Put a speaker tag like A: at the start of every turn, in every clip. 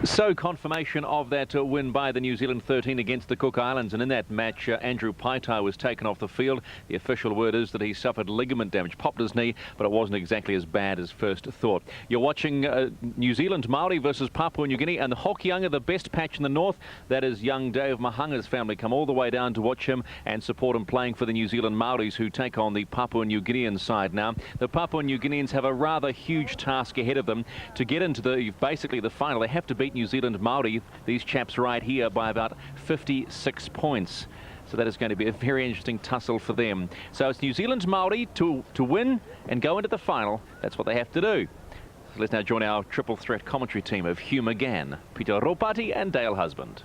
A: So confirmation of that win by the New Zealand 13 against the Cook Islands, and in that match Andrew Paitai was taken off the field. The official word is that he suffered ligament damage, popped his knee, but it wasn't exactly as bad as first thought. You're watching New Zealand Maori versus Papua New Guinea, and the Hokianga, the best patch in the north. That is young Dave Mahanga's family come all the way down to watch him and support him playing for the New Zealand Maoris, who take on the Papua New Guinean side now. The Papua New Guineans have a rather huge task ahead of them to get into basically the final. They have to beat New Zealand Maori, these chaps right here, by about 56 points. So that is going to be a very interesting tussle for them. So it's New Zealand's Maori to win and go into the final. That's what they have to do. So let's now join our triple threat commentary team of Hugh McGann, Peter Ropati and Dale Husband.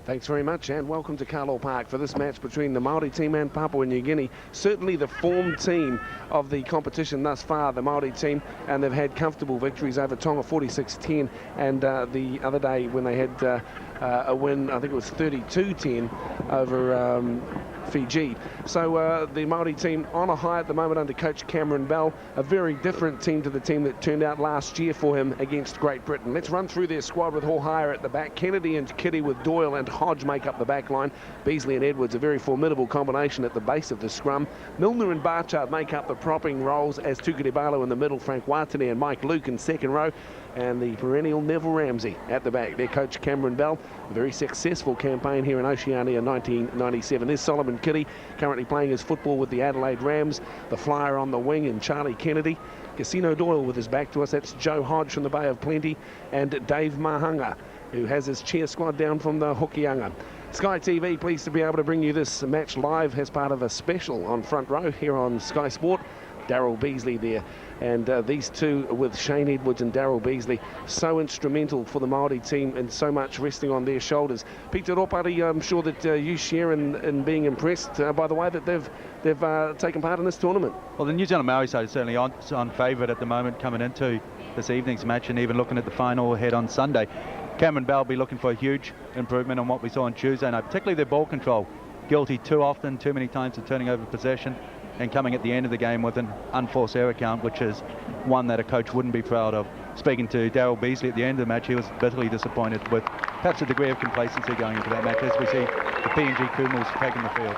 B: Thanks very much, and welcome to Carlaw Park for this match between the Maori team and Papua New Guinea. Certainly the form team of the competition thus far, the Maori team, and they've had comfortable victories over Tonga 46-10, and the other day when they had a win, I think it was 32-10 over Fiji. So the Maori team on a high at the moment under coach Cameron Bell, a very different team to the team that turned out last year for him against Great Britain. Let's run through their squad with Hall Hire at the back. Kennedy and Kitty with Doyle and Hodge make up the back line. Beasley and Edwards, a very formidable combination at the base of the scrum. Milner and Barchard make up the propping roles, as Tukere Barlow in the middle, Frank Watene and Mike Luke in second row, and the perennial Neville Ramsey at the back. Their coach Cameron Bell, a very successful campaign here in Oceania 1997. There's Solomon Kitty, currently playing his football with the Adelaide Rams. The flyer on the wing and Charlie Kennedy. Casino Doyle with his back to us. That's Joe Hodge from the Bay of Plenty, and Dave Mahanga, who has his cheer squad down from the Hokianga. Sky TV, pleased to be able to bring you this match live as part of a special on Front Row here on Sky Sport. Darryl Beasley there, and these two with Shane Edwards and Darryl Beasley, so instrumental for the Maori team and so much resting on their shoulders. Peter Ropati, I'm sure that you share in being impressed by the way that they've taken part in this tournament.
C: Well, the New Zealand Maori side is certainly on favourite at the moment coming into this evening's match, and even looking at the final ahead on Sunday. Cameron Bell will be looking for a huge improvement on what we saw on Tuesday night, particularly their ball control. Guilty too often, too many times of turning over possession, and coming at the end of the game with an unforced error count, which is one that a coach wouldn't be proud of. Speaking to Darryl Beasley at the end of the match, he was bitterly disappointed with perhaps a degree of complacency going into that match, as we see the PNG Kumals taking the field.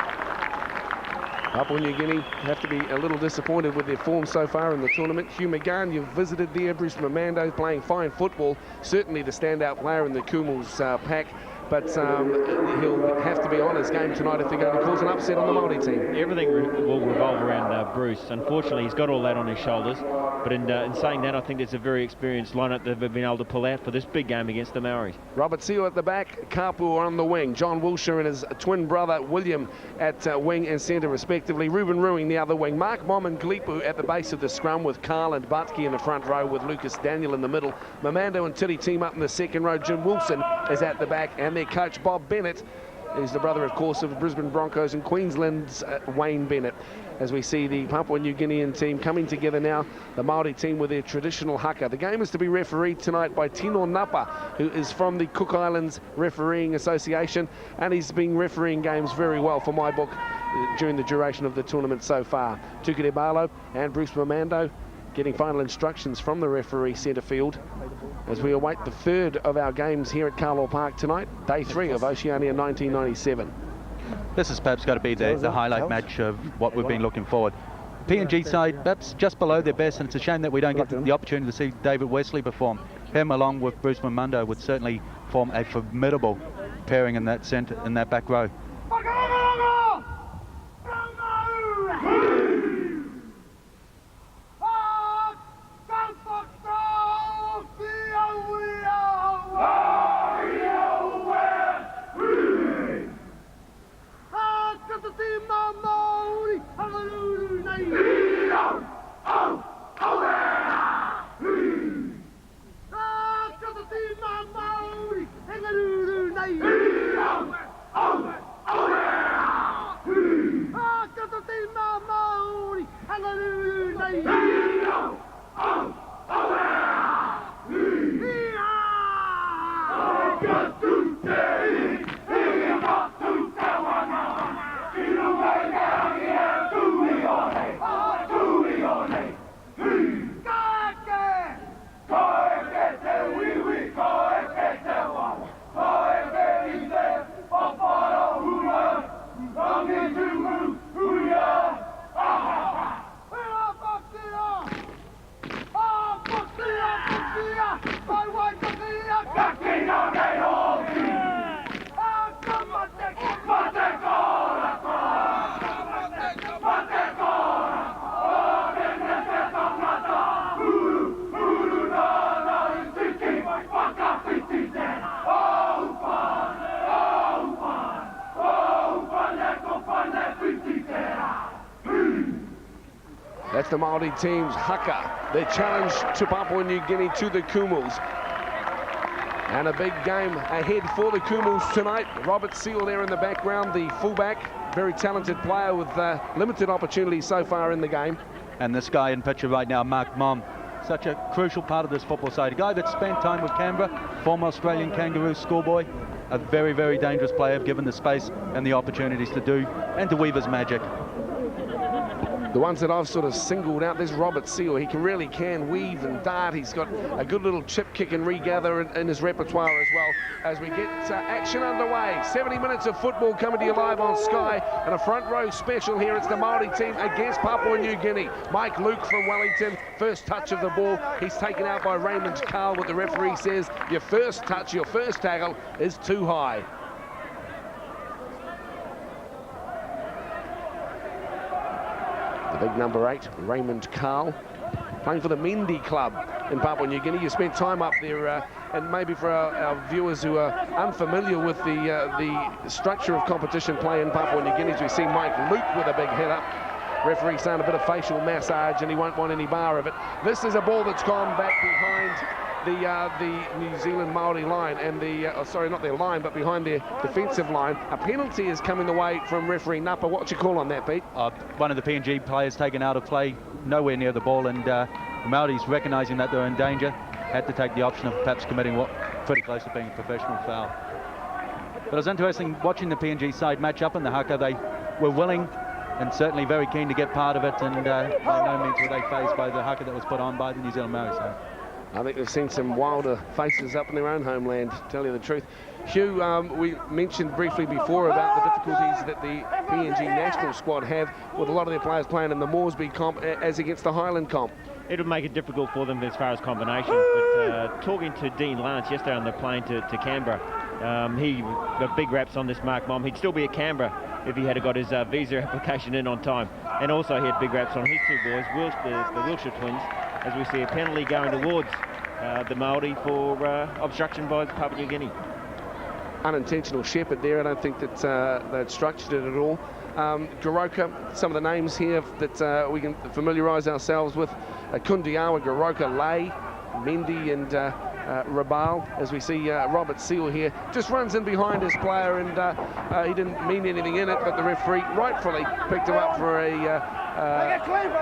B: Papua New Guinea have to be a little disappointed with their form so far in the tournament. Hugh McGann, you've visited there. Bruce Mamando playing fine football, certainly the standout player in the Kumals pack. But he'll have to be on his game tonight if they're going to cause an upset on the Māori team.
D: Everything will revolve around Bruce. Unfortunately, he's got all that on his shoulders. But in saying that, I think it's a very experienced lineup that they've been able to pull out for this big game against the Maoris.
B: Robert Seo at the back, Kapu on the wing, John Wilshire and his twin brother William at wing and centre respectively, Ruben Ruing the other wing, Mark Mom and Glipu at the base of the scrum with Carl and Butke in the front row with Lucas Daniel in the middle. Mamando and Titty team up in the second row. Jim Wilson is at the back, and their coach Bob Bennett is the brother, of course, of Brisbane Broncos and Queensland's Wayne Bennett. As we see the Papua New Guinean team coming together now, the Māori team with their traditional haka. The game is to be refereed tonight by Tino Napa, who is from the Cook Islands Refereeing Association, and he's been refereeing games very well for my book during the duration of the tournament so far. Tukere Barlow and Bruce Mamando getting final instructions from the referee centre field as we await the third of our games here at Carlaw Park tonight, day 3 of Oceania 1997.
C: This has perhaps got to be the highlight match of what we've been looking forward. PNG side perhaps just below their best, and it's a shame that we don't get the opportunity to see David Wesley perform. Him along with Bruce Mamando would certainly form a formidable pairing in that centre, in that back row.
B: the Maori team's haka. Their challenge to Papua New Guinea, to the Kumals. And a big game ahead for the Kumals tonight. Robert Seal there in the background, the fullback, very talented player with limited opportunities so far in the game.
C: And this guy in picture right now, Mark Mom, such a crucial part of this football side. A guy that spent time with Canberra, former Australian Kangaroo schoolboy, a very, very dangerous player, given the space and the opportunities to do and to weave his magic.
B: The ones that I've sort of singled out, there's Robert Seal. He really can weave and dart. He's got a good little chip kick and regather in his repertoire as well. As we get action underway, 70 minutes of football coming to you live on Sky, and a front row special here. It's the Maori team against Papua New Guinea. Mike Luke from Wellington, first touch of the ball. He's taken out by Raymond Carl. What the referee says, your first touch, your first tackle is too high. The big number 8, Raymond Carl, playing for the Mendi club in Papua New Guinea. You spent time up there, and maybe for our viewers who are unfamiliar with the structure of competition play in Papua New Guinea, we see Mike Luke with a big hit up. Referee's done a bit of facial massage, and he won't want any bar of it. This is a ball that's gone back behind the New Zealand Maori line, and sorry, not their line, but behind their defensive line. A penalty is coming the way from referee Napa. What's your call on that, Pete?
C: One of the PNG players taken out of play, nowhere near the ball, and the Maoris, recognising that they're in danger, had to take the option of perhaps committing what pretty close to being a professional foul. But it was interesting watching the PNG side match up in the haka. They were willing and certainly very keen to get part of it, and by no means were they fazed by the haka that was put on by the New Zealand Maori side.
B: I think we've seen some wilder faces up in their own homeland, to tell you the truth. Hugh, we mentioned briefly before about the difficulties that the PNG national squad have with a lot of their players playing in the Moresby comp as against the Highland comp.
D: It'll make it difficult for them as far as combinations, but talking to Dean Lance yesterday on the plane to Canberra, he got big raps on this Mark Mom. He'd still be at Canberra if he had got his visa application in on time. And also he had big raps on his two boys, the Wilshire twins, as we see a penalty going towards the Maori for obstruction by Papua New Guinea.
B: Unintentional shepherd there. I don't think that they'd structured it at all. Goroka, some of the names here that we can familiarise ourselves with. Kundiawa, Goroka, Lay, Mendi and Rabal. As we see Robert Seal here, just runs in behind his player, and he didn't mean anything in it, but the referee rightfully picked him up for a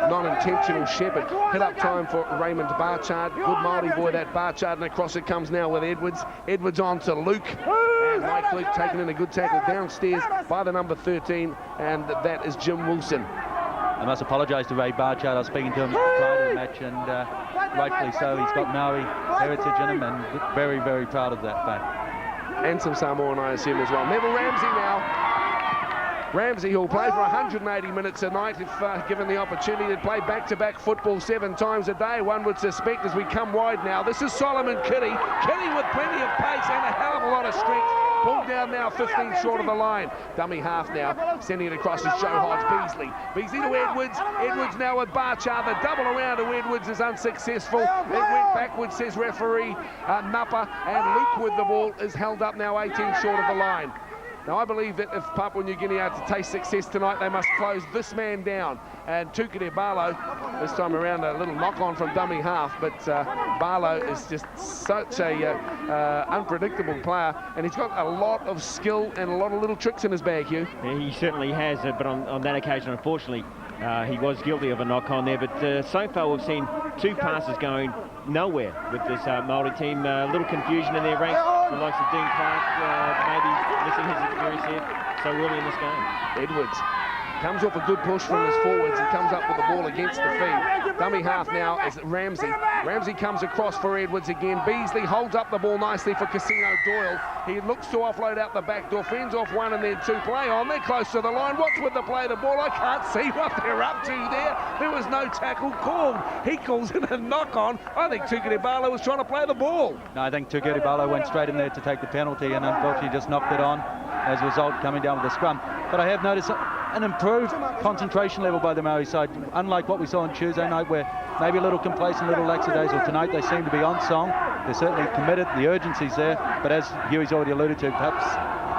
B: non-intentional shepherd. Hit up time for Raymond Barchard. Good Māori boy, that Barchard, and across it comes now with Edwards. Edwards on to Luke. And Mike Luke taking in a good tackle downstairs by the number 13, and that is Jim Wilson.
C: I must apologise to Ray Barchard. I was speaking to him prior to the match, and rightfully so. He's got Maori heritage in him, and very, very proud of that fact.
B: And some Samoan, I assume, as well. Neville Ramsey now. Ramsey, who'll play for 180 minutes a night if given the opportunity to play back-to-back football 7 times a day, one would suspect, as we come wide now. This is Solomon Kitty. Kitty with plenty of pace and a hell of a lot of strength. Pulled down now, 15 short of the line. Dummy half now, sending it across as Joe Hodge. Beasley to Edwards. Edwards now with Barchard. The double around to Edwards is unsuccessful. It went backwards, says referee Napa, and Luke with the ball is held up now 18 short of the line. Now, I believe that if Papua New Guinea are to taste success tonight, they must close this man down. And Tukere Barlow, this time around a little knock-on from dummy half, but Barlow is just such a unpredictable player, and he's got a lot of skill and a lot of little tricks in his bag, Hugh.
D: Yeah, he certainly has, but on that occasion, unfortunately, he was guilty of a knock-on there. But so far, we've seen 2 passes going nowhere with this Maori team. A little confusion in their ranks. The likes of Dean Clark maybe missing his experience here so early in this game.
B: Edwards comes off a good push from his forwards. He comes up with the ball against the feet. Dummy half now is Ramsey. Ramsey comes across for Edwards again. Beasley holds up the ball nicely for Casino Doyle. He looks to offload out the back door. Fends off 1 and then 2. Play on. They're close to the line. What's with the play the ball? I can't see what they're up to there. There was no tackle called. He calls it a knock-on. I think Tukere Barlow was trying to play the ball.
C: No, I think Tukere Barlow went straight in there to take the penalty, and unfortunately just knocked it on as a result, coming down with the scrum. But I have noticed an improved concentration level by the Maori side, unlike what we saw on Tuesday night, where maybe a little complacent, a little lackadaisical. Tonight they seem to be on song. They're certainly committed. The urgency's there, but as Huey's already alluded to, perhaps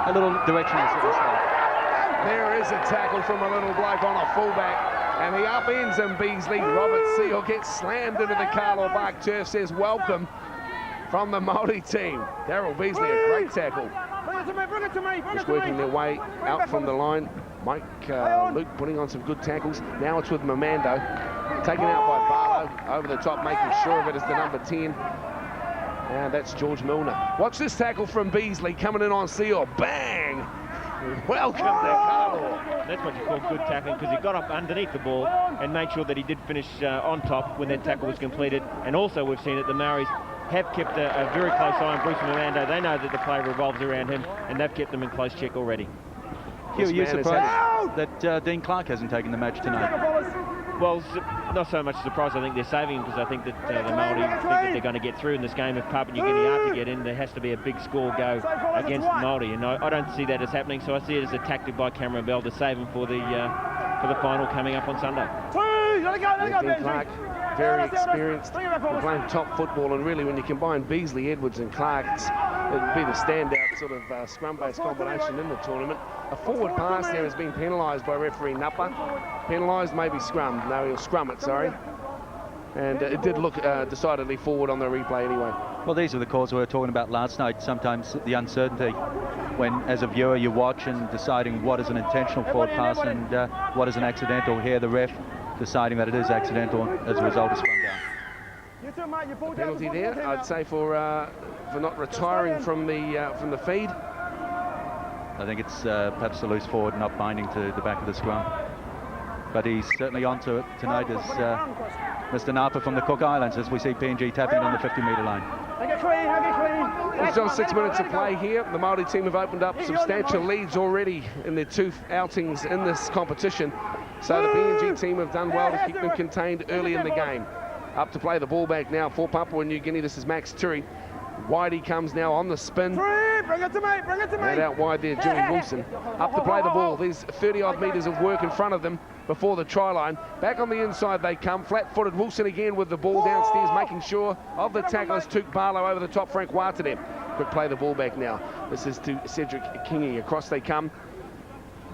C: a little directionless at this stage.
B: There is a tackle from a little bloke on a fullback. And he upends him, Beasley. Robert Seal gets slammed into the Carlaw Park turf, says welcome from the Maori team. Daryl Beasley, a great tackle. Just working their way out from the line. Mike Luke putting on some good tackles. Now it's with Mamando. Taken out by Barlow. Over the top, making sure of it is the number 10. And that's George Milner. Watch this tackle from Beasley coming in on Seal. Bang! Welcome to Carlaw.
D: That's what you call good tackling, because he got up underneath the ball and made sure that he did finish on top when that tackle was completed. And also we've seen that the Maoris have kept a very close eye on Bruce Mamando. They know that the play revolves around him, and they've kept them in close check already.
C: Hugh, are you surprised that Dean Clark hasn't taken the match tonight?
D: Well, not so much surprised. I think they're saving him, because I think that the Maori think that they're going to get through in this game. If Papua New Guinea are to get in, there has to be a big score go against the Maori, and I don't see that as happening. So I see it as a tactic by Cameron Bell to save him for the final coming up on Sunday.
B: Dean Clark, very experienced, playing top football, and really when you combine Beasley, Edwards and Clark, it'd be the standout sort of scrum-based combination in the tournament. A forward pass there has been penalised by referee Napa. Penalised, maybe scrum. No, he'll scrum it, sorry. And it did look decidedly forward on the replay anyway.
C: Well, these are the calls we were talking about last night. Sometimes the uncertainty when, as a viewer, you watch and deciding what is an intentional forward pass and what is an accidental. Here, the ref deciding that it is accidental as a result of scrum down.
B: Penalty there, I'd say, for not retiring from the feed.
C: I think it's perhaps a loose forward not binding to the back of the scrum. But he's certainly onto it tonight as Mr. Napa from the Cook Islands, as we see PNG tapping on the 50-metre line.
B: There's still 6 minutes of play here. The Maori team have opened up substantial leads already in their 2 outings in this competition. So the PNG team have done well to keep them contained early in the game. Up to play the ball back now for Papua New Guinea. This is Max Turi. Whitey comes now on the spin.
E: Bring it to me, bring it to me.
B: And out wide there, Jimmy Wilson. Up to play the ball. There's 30-odd metres of work in front of them before the try line. Back on the inside they come. Flat-footed Wilson again with the ball downstairs, making sure of the tacklers. Took Barlow over the top, Frank Watadem. Quick play the ball back now. This is to Cedric Kingi. Across they come.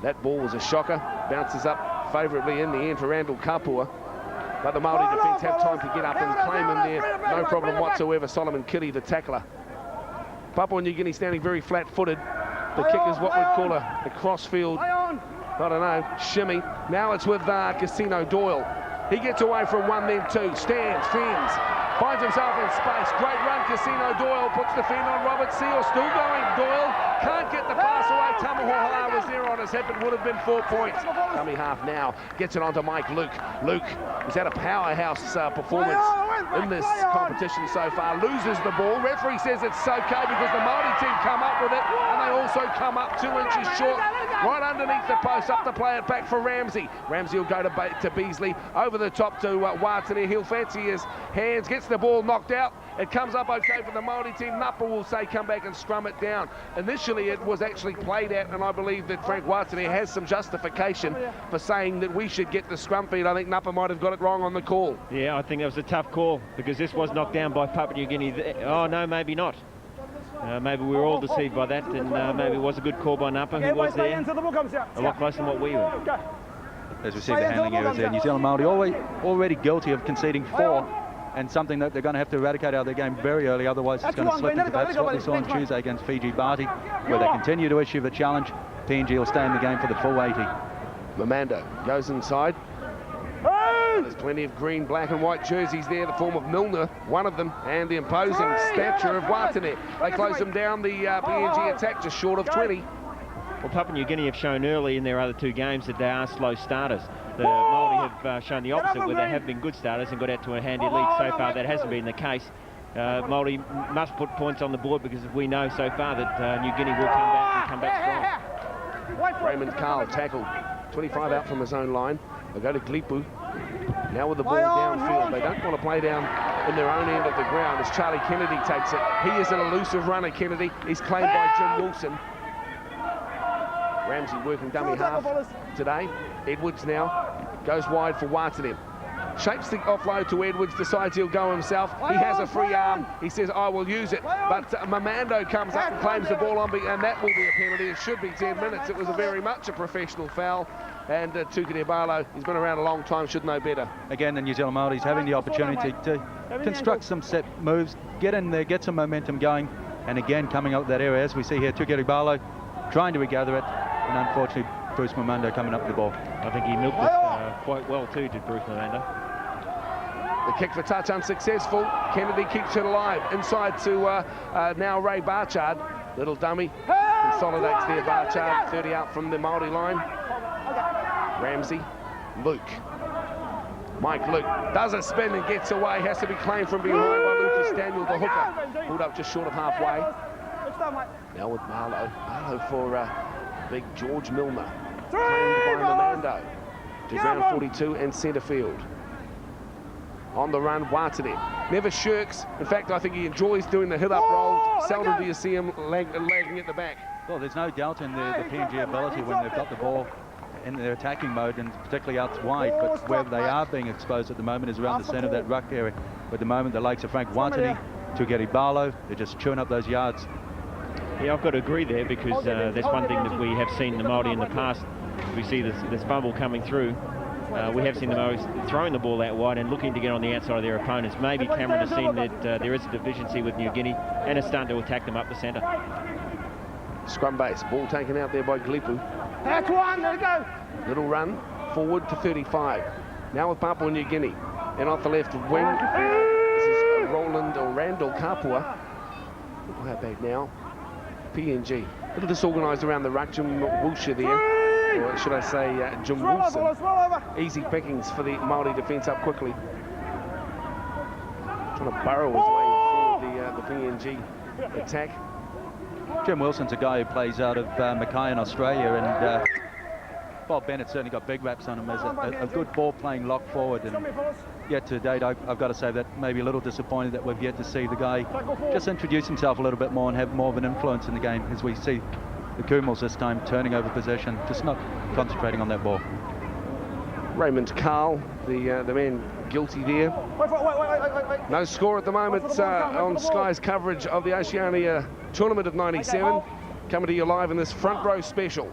B: That ball was a shocker. Bounces up favourably in the end for Randall Kapua. But the Maori defence have time to get up and claim him there. No problem whatsoever. Solomon Kitty, the tackler. Papua New Guinea standing very flat-footed. The kick is what we'd call a crossfield, I don't know, shimmy. Now it's with Casino Doyle. He gets away from one, then two. Stands, fends, finds himself in space. Great run, Casino Doyle. Puts the fend on Robert Seal. Still going, Doyle. Can't get the pass away. Tamahohala was there on his hip. It would have been 4 points. Dummy half now. Gets it onto Mike Luke. Luke has had a powerhouse performance in this competition so far. Loses the ball. Referee says it's okay because the Maori team come up with it, and they also come up 2 inches short, right underneath the post. Up to play it back for Ramsey. Ramsey will go to Beasley. Over the top to Watane. He'll fancy his hands. Gets the ball knocked out. It comes up okay for the Maori team. Napa will say come back and scrum it down. Initially it was actually played at, and I believe that Frank Watane has some justification for saying that we should get the scrum feed. I think Napa might have got it wrong on the call.
D: Yeah, I think that was a tough call, because this was knocked down by Papua New Guinea. Oh no, maybe not. Maybe we were all deceived by that, and maybe it was a good call by Napa, who was there a lot closer than what we were.
C: As we see the handling errors there, New Zealand Maori already guilty of conceding 4, and something that they're going to have to eradicate out of their game very early, otherwise it's going to slip into perhaps what we saw on Tuesday against Fiji Bati, where they continue to issue the challenge. PNG will stay in the game for the full 80.
B: Mamando goes inside. There's plenty of green, black and white jerseys there, the form of Milner, one of them, and the imposing stature of Watane. They close them down, the PNG attack just short of 20.
D: Well, Papua New Guinea have shown early in their other 2 games that they are slow starters. The Maori have shown the opposite, where they have been good starters and got out to a handy lead. So far that hasn't been the case. Maori must put points on the board, because we know so far that New Guinea will come back strong.
B: Raymond Carl tackled, 25 out from his own line. They'll go to Glipu. Now with the ball downfield, they don't want to play down in their own end of the ground as Charlie Kennedy takes it. He is an elusive runner, Kennedy. He's claimed by Jim Wilson. Ramsey working dummy half today. Edwards now goes wide for Watane. shapes the offload to Edwards, decides he'll go himself. He has a free arm. He says, I will use it. But Mamando comes up and claims the ball on, and that will be a penalty. It should be 10 minutes. It was very much a professional foul. And Tukere Barlow, he's been around a long time, should know better.
C: Again, the New Zealand Maoris having the opportunity to construct some set moves, get in there, get some momentum going, and again coming out that area, as we see here, Tukere Barlow trying to regather it, and unfortunately Bruce Mamando coming up with the ball.
D: I think he milked it quite well too, did Bruce Mamando.
B: The kick for touch unsuccessful. Kennedy keeps it alive. Inside to now Ray Barchard. Little dummy consolidates there. Barchard 30 out from the Maori line. Ramsey, Luke. Mike Luke does a spin and gets away. Has to be claimed from behind by Lucas Daniel, the hooker. Pulled up just short of halfway. Now with Barlow. Barlow for big George Milner. Claimed by Mamando. To ground 42 and centre field. On the run, Watane. Never shirks. In fact, I think he enjoys doing the hit-up roll. Seldom do you see him lagging at the back.
C: Well, there's no doubt in the PNG ability when they've got the ball in their attacking mode, and particularly out wide, but where they are being exposed at the moment is around the centre of that ruck area. But at the moment, the likes of Frank Watane, Tukere Barlow, they're just chewing up those yards.
D: Yeah, I've got to agree there, because that's one thing that we have seen the Māori in the past. We see this fumble coming through. We have seen the Maoris throwing the ball out wide and looking to get on the outside of their opponents. Maybe Cameron has seen that there is a deficiency with New Guinea and is starting to attack them up the centre.
B: Scrum base, ball taken out there by Glipu.
E: That's one, there we go.
B: Little run forward to 35. Now with Papua New Guinea. And off the left wing, this is Roland or Randall Kapua. Play it back now. PNG. A little disorganised around the ruck. Jim Wilshire there. Or should I say Jim Wilson. Easy pickings for the Māori defence up quickly. Trying to burrow his way forward the PNG attack.
C: Jim Wilson's a guy who plays out of Mackay in Australia, and Bob Bennett certainly got big raps on him as a good ball-playing lock forward. And yet to date, I've got to say that maybe a little disappointed that we've yet to see the guy just introduce himself a little bit more and have more of an influence in the game, as we see the Kumals this time turning over possession, just not concentrating on that ball.
B: Raymond Carl, the man guilty there.
E: Wait.
B: No score at the moment on Sky's coverage of the Oceania Tournament of 97. Coming to you live in this front row special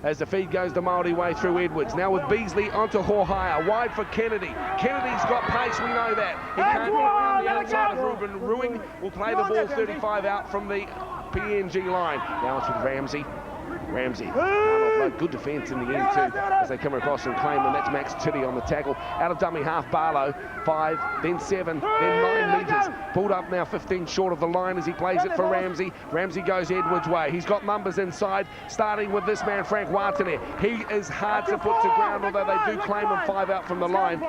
B: as the feed goes the Māori way through Edwards. Now with Beasley onto Hohaia, wide for Kennedy. Kennedy's got pace, we know that. He can't get around the outside of Ruben. Ruing will play the ball 35 out from the PNG line. Now it's with Ramsey. Ramsey, good defence in the end too, as they come across and claim, and that's Max Tiddy on the tackle. Out of dummy half, Barlow, 5, then 7, then 9 metres. Pulled up now 15 short of the line as he plays it for Ramsey. Ramsey goes Edwards' way. He's got numbers inside, starting with this man, Frank Watane. He is hard to put to ground, although they do claim him 5 out from the line.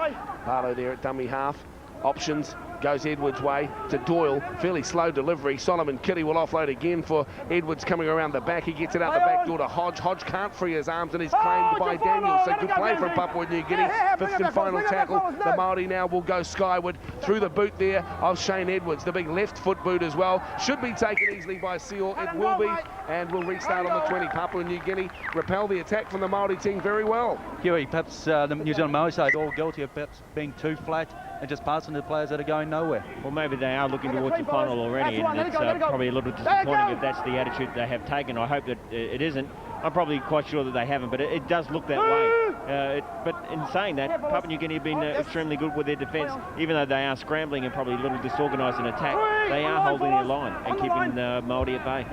B: Barlow there at dummy half. Options. Goes Edwards' way to Doyle. Fairly slow delivery. Solomon Kitty will offload again for Edwards coming around the back. He gets it out the back door to Hodge. Hodge can't free his arms and is claimed by Daniel. So good play from Papua New Guinea. Fifth and final tackle. The Māori now will go skyward through the boot there of Shane Edwards. The big left foot boot as well. Should be taken easily by Seal. It will be, and will restart on the 20. Papua New Guinea repel the attack from the Māori team very well.
C: Huey, perhaps the New Zealand Maori side all guilty of perhaps being too flat and just passing to players that are going nowhere.
D: Well, maybe they are looking towards the final already, and it's probably a little disappointing if that's the attitude they have taken. I hope that it isn't. I'm probably quite sure that they haven't, but it does look that way. But in saying that, Papua New Guinea have been extremely good with their defence. Even though they are scrambling and probably a little disorganised in attack, they are holding their line and keeping Māori at bay.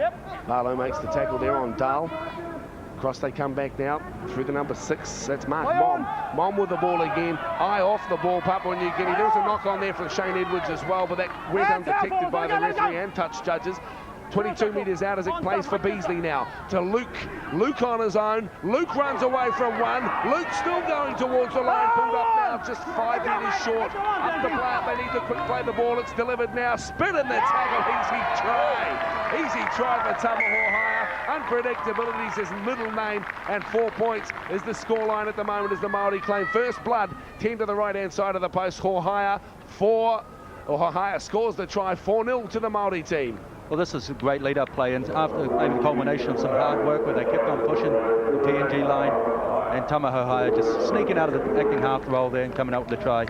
B: Barlow makes the tackle there on Dahl. Across they come back now through the number 6. That's Mark Mom. Mom with the ball again. Eye off the ball, Papua New Guinea. There was a knock on there for Shane Edwards as well, but that went undetected by the referee and touch judges. 22 metres out as it plays for Beasley now to Luke. Luke on his own. Luke runs away from one. Luke still going towards the line. Pulled up now, just 5 metres short. Up the play up. They need to quick play the ball. It's delivered now. Spin in the tackle. Easy try. Easy try for Tamahohaya. Unpredictability is his middle name, and 4 points is the scoreline at the moment as the Māori claim first blood. 10 to the right-hand side of the post. Hohaia scores the try. 4-0 to the Māori team.
C: Well, this is a great lead-up play, and after maybe the culmination of some hard work where they kept on pushing the PNG line, and Tamahohaya just sneaking out of the acting half role there and coming out with the try.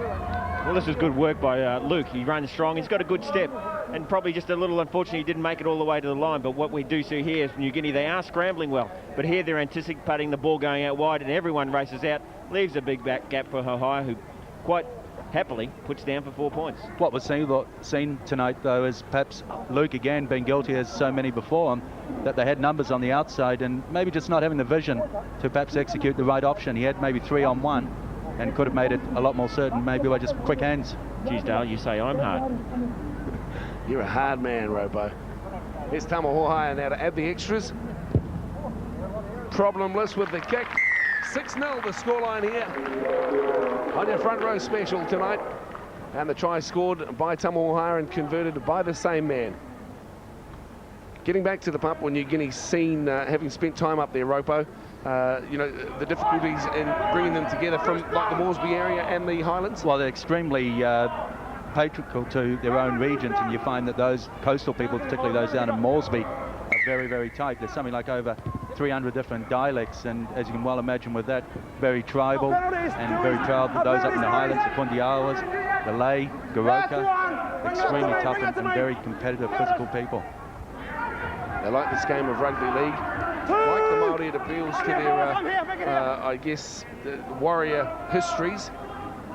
D: Well, this was good work by Luke. He runs strong. He's got a good step, and probably just a little unfortunate he didn't make it all the way to the line. But what we do see here is New Guinea, they are scrambling well. But here they're anticipating the ball going out wide, and everyone races out, leaves a big back gap for Hohaya, who quite happily puts down for 4 points.
C: What was seen tonight, though, is perhaps Luke again being guilty, as so many before him, that they had numbers on the outside and maybe just not having the vision to perhaps execute the right option. He had maybe 3-on-1 and could have made it a lot more certain, maybe by just quick hands.
D: Geez, Dale, you say I'm hard.
B: You're a hard man, Robo. Here's Tamahohaya now to add the extras. Problemless with the kick. 6-0 the scoreline here on your front row special tonight. And the try scored by Tamahohaya and converted by the same man. Getting back to the Papua New Guinea scene, having spent time up there, Ropo, you know, the difficulties in bringing them together from like the Moresby area and the Highlands?
C: Well, they're extremely patriarchal to their own regions, and you find that those coastal people, particularly those down in Moresby, are very, very tight. There's something like over 300 different dialects, and as you can well imagine with that, very tribal and very proud. Those up in the Highlands, the Kundiawas, the Lay, Goroka, extremely tough and very competitive physical people.
B: They like this game of rugby league. Like the Māori, it appeals to their, I guess, warrior histories.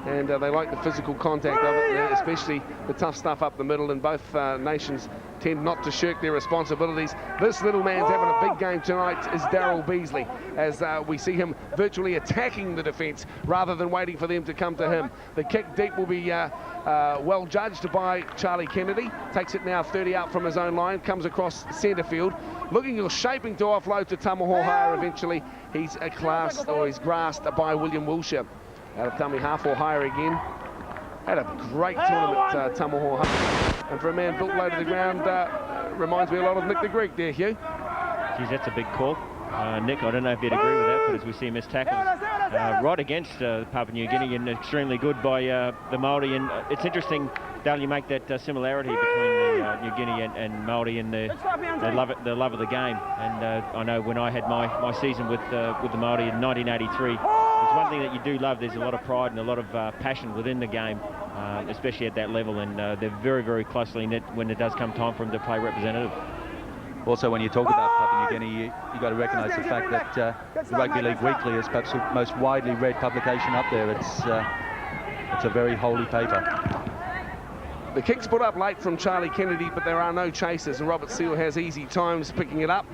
B: And they like the physical contact of it, especially the tough stuff up the middle, and both nations tend not to shirk their responsibilities. This little man's having a big game tonight is Daryl Beasley, as we see him virtually attacking the defence rather than waiting for them to come to him. The kick deep will be well judged by Charlie Kennedy. Takes it now 30 out from his own line, comes across centre field, looking or shaping to offload to Tamahohaya eventually. He's grasped by William Wilshire. Out of dummy half or higher again. Had a great tournament, Tamahohaya. And for a man built low to the ground, reminds me a lot of Nick the Greek there, Hugh.
D: Geez, that's a big call. Nick, I don't know if you'd agree with that, but as we see him as tackles right against Papua New Guinea, and extremely good by the Maori. And it's interesting, Dale, you make that similarity between the New Guinea and Maori and the love of the game. And I know when I had my season with the Maori in 1983, there's one thing that you do love. There's a lot of pride and a lot of passion within the game, especially at that level, and they're very, very closely knit when it does come time for them to play representative.
C: Also, when you talk about Papua New Guinea, you've got to recognise the fact that Rugby League Weekly is perhaps the most widely read publication up there. It's a very holy paper.
B: The kick's put up late from Charlie Kennedy, but there are no chasers, and Robert Seal has easy times picking it up.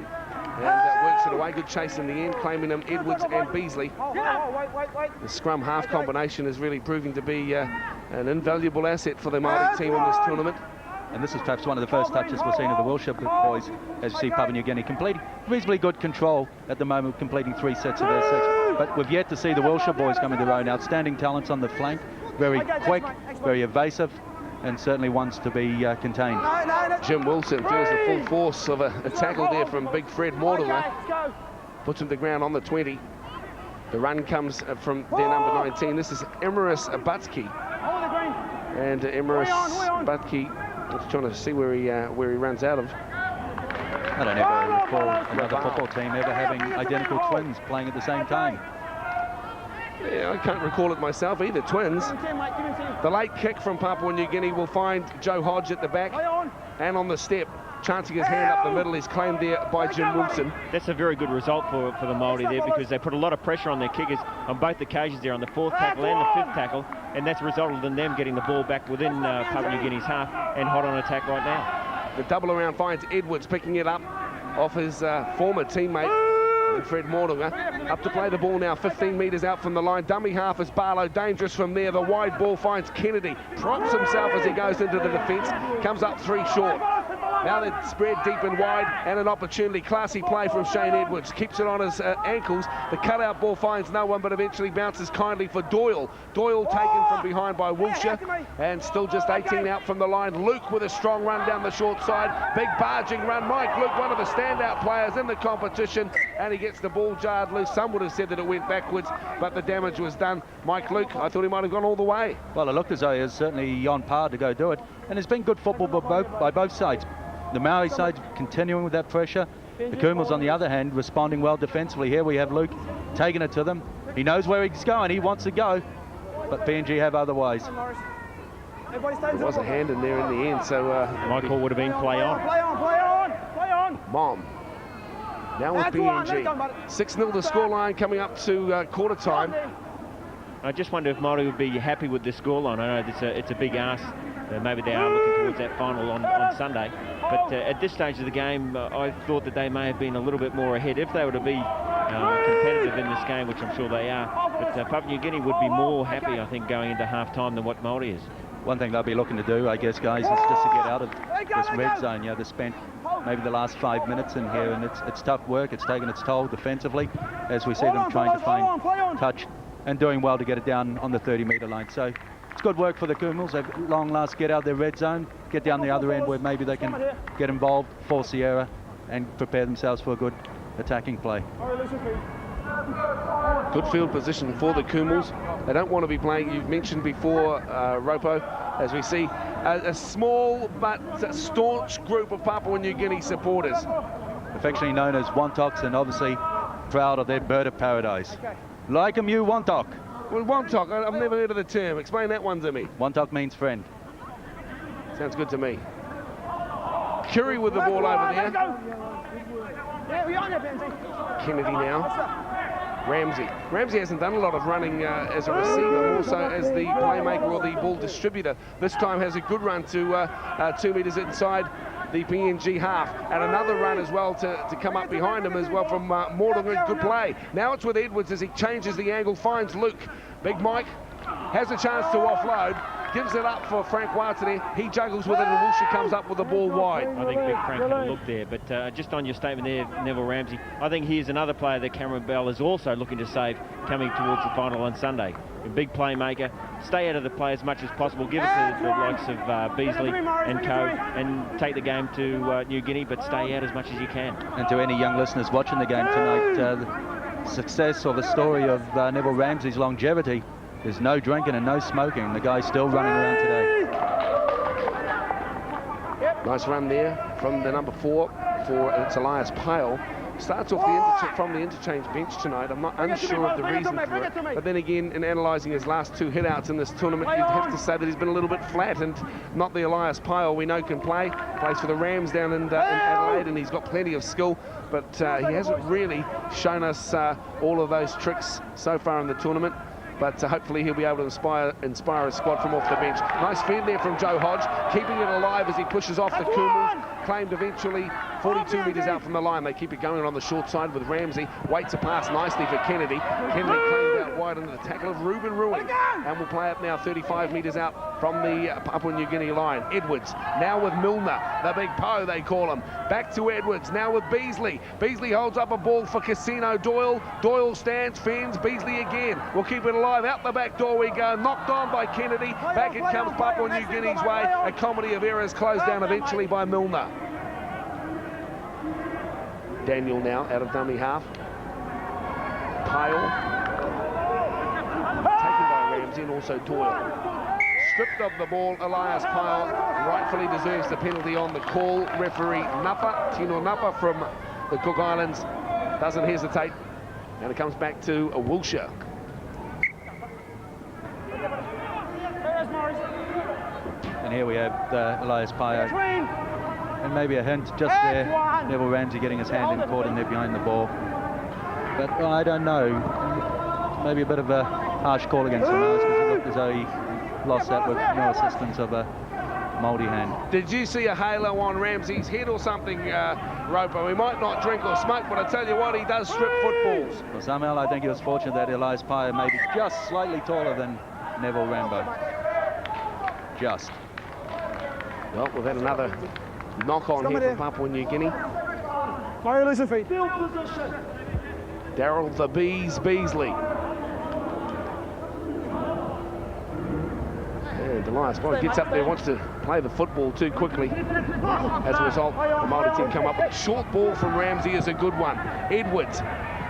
B: And works it away. Good chase in the end, claiming them Edwards and Beasley. The scrum half combination is really proving to be an invaluable asset for the Māori team in this tournament.
C: And this is perhaps one of the first touches we're seeing of the Wilshire boys, as you see Papua New Guinea completing reasonably good control at the moment, completing 3 sets of their 6. But we've yet to see the Wilshire boys coming to their own. Outstanding talents on the flank, very quick, very evasive, and certainly wants to be contained.
B: Jim Wilson feels the full force of a tackle there from big Fred Mortimer. Puts him to the ground on the 20. The run comes from their number 19. This is Emrys Butke. And Emrys Butke, I'm just trying to see where he runs out of.
C: I don't ever recall another football team ever having identical twins playing at the same time.
B: Yeah, I can't recall it myself either, twins. The late kick from Papua New Guinea will find Joe Hodge at the back and on the step. Chancing his hand up the middle is claimed there by Jim Wilson.
D: That's a very good result for the Māori there, because they put a lot of pressure on their kickers on both occasions there, on the 4th tackle and the 5th tackle, and that's resulted in them getting the ball back within Papua New Guinea's half and hot on attack right now.
B: The double around finds Edwards picking it up off his former teammate Fred Mortimer. Up to play the ball now, 15 metres out from the line. Dummy half is Barlow, dangerous from there. The wide ball finds Kennedy, props himself as he goes into the defence, comes up 3 short. Now they're spread deep and wide, and an opportunity. Classy play from Shane Edwards. Keeps it on his ankles. The cutout ball finds no one, but eventually bounces kindly for Doyle. Doyle taken from behind by Wilshire, and still just 18 out from the line. Luke with a strong run down the short side. Big barging run. Mike Luke, one of the standout players in the competition, and he gets the ball jarred loose. Some would have said that it went backwards, but the damage was done. Mike Luke, I thought he might have gone all the way.
C: Well, it looked as though he was certainly on par to go do it, and it's been good football by both sides. The Maori side continuing with that pressure. The Kumals, on the other hand, responding well defensively. Here we have Luke taking it to them, He knows where he's going. He wants to go, but PNG have otherwise.
B: There was a hand in there in the end, so
D: my call would have been play on.
E: Play on, play on, play on.
B: Mom. Now with PNG. 6-0 the scoreline coming up to quarter time.
D: I just wonder if Maori would be happy with this scoreline. I know it's a big ask. Maybe they are looking towards that final on Sunday. But at this stage of the game, I thought that they may have been a little bit more ahead. If they were to be competitive in this game, which I'm sure they are, but Papua New Guinea would be more happy, I think, going into half-time than what Maori is.
C: One thing they'll be looking to do, I guess, guys, is just to get out of this red zone. They spent maybe the last 5 minutes in here, and it's tough work. It's taken its toll defensively, as we see them trying to find touch and doing well to get it down on the 30-metre line. So it's good work for the Kumals. They've at long last get out of their red zone, get down the other end where maybe they can get involved, force the error, and prepare themselves for a good attacking play.
B: Good field position for the Kumals. They don't want to be playing, you've mentioned before, Ropo, as we see a small but staunch group of Papua New Guinea supporters.
C: Affectionately known as Wontoks, and obviously proud of their bird of paradise. Like 'em you, Wontok.
B: Well, Wontok, I've never heard of the term. Explain that one to me.
C: Wontok means friend.
B: Sounds good to me. Curry with the ball over there. Kennedy now. Ramsey hasn't done a lot of running as a receiver, more so as the playmaker or the ball distributor. This time has a good run to 2 metres inside the PNG half, and another run as well to come up behind him as well from Morton. Good play. Now it's with Edwards as he changes the angle, finds Luke. Big Mike has a chance to offload, gives it up for Frank Watson. He juggles with it, and Wilshire comes up with the ball wide.
D: I think Big Frank had a look there, but just on your statement there, Neville Ramsey, I think here's another player that Cameron Bell is also looking to save coming towards the final on Sunday. A big playmaker, stay out of the play as much as possible, give it to the likes of Beasley and co, and take the game to New Guinea, but stay out as much as you can.
C: And to any young listeners watching the game tonight, the success or the story of Neville Ramsey's longevity, there's no drinking and no smoking. The guy's still running around today.
B: Nice run there from the number 4 for it's Elias Pale. Starts off from the interchange bench tonight. I'm not unsure of the reason for it, but then again, in analysing his last 2 hitouts in this tournament, you'd have to say that he's been a little bit flat, and not the Elias Pyle we know can play. Plays for the Rams down in Adelaide, and he's got plenty of skill, but he hasn't really shown us all of those tricks so far in the tournament. But hopefully he'll be able to inspire his squad from off the bench. Nice fend there from Joe Hodge, keeping it alive as he pushes off the Kumals. Claimed eventually 42 metres out from the line. They keep it going on the short side with Ramsey. Waits a pass nicely for Kennedy. Kennedy claimed out wide under the tackle of Ruben Ruing. And will play it now 35 metres out from the Papua New Guinea line. Edwards now with Milner, the big Poe they call him. Back to Edwards, now with Beasley. Beasley holds up a ball for Casino Doyle. Doyle stands, fends, Beasley again. We'll keep it alive. Out the back door we go. Knocked on by Kennedy. Back it comes Papua New Guinea's way. A comedy of errors closed down eventually by Milner. Daniel now out of dummy half. Pyle. Taken by Ramsey and also Doyle. Stripped of the ball, Elias Pyle rightfully deserves the penalty on the call. Referee Napa, Tino Napa from the Cook Islands, doesn't hesitate. And it comes back to Wilshire.
C: And here we have Elias Pyle. And maybe a hint just there, Neville Ramsey getting his hand in, caught in there behind the ball. But well, I don't know, maybe a bit of a harsh call against him because it looked as though he lost that with no assistance of a Māori hand.
B: Did you see a halo on Ramsey's head or something, Roper? He might not drink or smoke, but I tell you what, he does strip footballs.
C: Well, somehow I think he was fortunate that Elias Pyle may be just slightly taller than Neville Rambo. Just.
B: Well, we've had another knock on here from Papua New Guinea.
E: Mario, listen feet.
B: Daryl the Beasley. And Elias Pyle gets up there, wants to play the football too quickly. As a result, the Māori team come up with a short ball from Ramsey is a good one. Edwards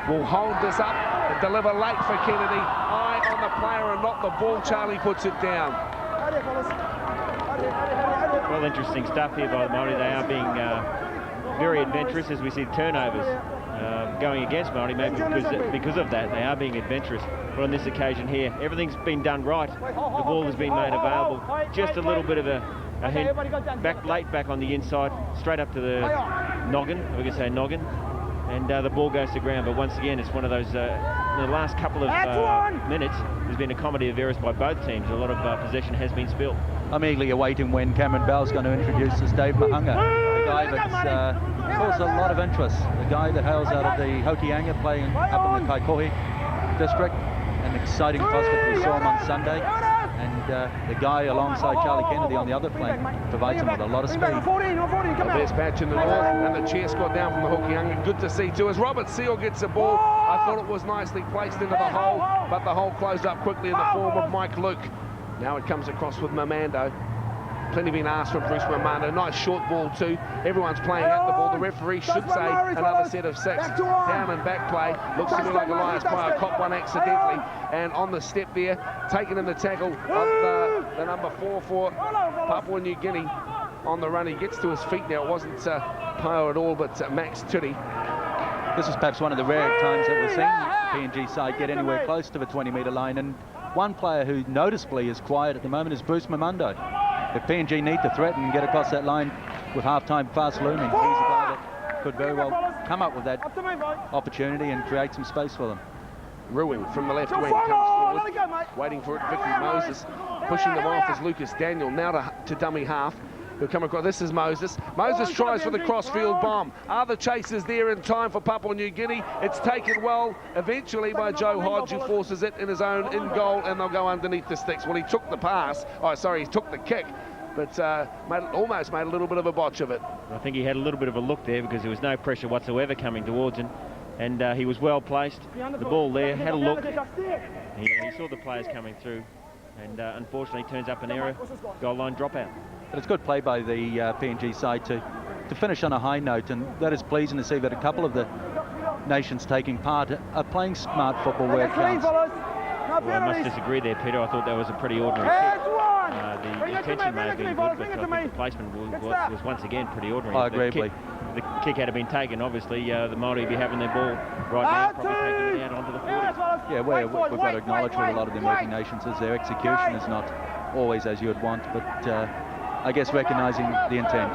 B: will hold this up and deliver late for Kennedy. Eye on the player and not the ball. Charlie puts it down.
D: Well, interesting stuff here by the Māori. They are being very adventurous as we see turnovers going against Maori, maybe because of that. They are being adventurous. But on this occasion here, everything's been done right. The ball has been made available. Just a little bit of a hint. Back on the inside, straight up to the noggin, we can say noggin. And the ball goes to ground. But once again, it's one of those, in the last couple of minutes, there's been a comedy of errors by both teams. A lot of possession has been spilled.
C: I'm eagerly awaiting when Cameron Bell's going to introduce us Dave Mahunga, the guy that's caused a lot of interest. The guy that hails out of the Hokianga, playing up in the Kaikohe district. An exciting prospect. We saw him on Sunday. And the guy alongside Charlie Kennedy on the other flank provides him with a lot of speed.
B: The best batch in the north, and the chair squad down from the Hokianga. Good to see too. As Robert Seal gets the ball, I thought it was nicely placed into the hole, but the hole closed up quickly in the form of Mike Luke. Now it comes across with Mamando. Plenty been asked from Bruce Mamando. Nice short ball too. Everyone's playing at the ball. The referee should say another set of 6. Down and back play. Looks to me like Elias Pyle caught one accidentally. And on the step there, taken in the tackle of the number 4 for Papua New Guinea on the run. He gets to his feet now. It wasn't Pyle at all, but Max Turi.
C: This is perhaps one of the rare times that we're seeing the PNG side get anywhere close to the 20-metre line. And one player who noticeably is quiet at the moment is Bruce Mamando. If PNG need to threaten and get across that line with half-time fast looming, he's a guy that could very well come up with that opportunity and create some space for them.
B: Ruing from the left wing comes forward, waiting for it. Vicky Moses pushing them off as Lucas Daniel now to dummy half. He'll come across. This is Moses. Moses tries for the crossfield bomb. Are the chasers there in time for Papua New Guinea? It's taken well eventually by Joe Hodge, who forces it in his own in goal, and they'll go underneath the sticks. Well, he took the pass. Oh, sorry, he took the kick, but almost made a little bit of a botch of it.
D: I think he had a little bit of a look there because there was no pressure whatsoever coming towards him, and he was well placed. The ball there, had a look. He saw the players coming through, and unfortunately turns up an error, goal line dropout.
C: But it's good play by the PNG side to finish on a high note, and that is pleasing to see that a couple of the nations taking part are playing smart football where it counts.
D: Well, I must disagree there, Peter. I thought that was a pretty ordinary kick. The intention may have been good, but I think the placement was once again pretty ordinary.
C: I agree.
D: The kick had been taken, obviously, the Maori would be having their ball right now, probably taking it out onto the 40.
C: Yeah, we've got to acknowledge with a lot of the emerging nations is their execution is not always as you would want, but I guess recognising the intent.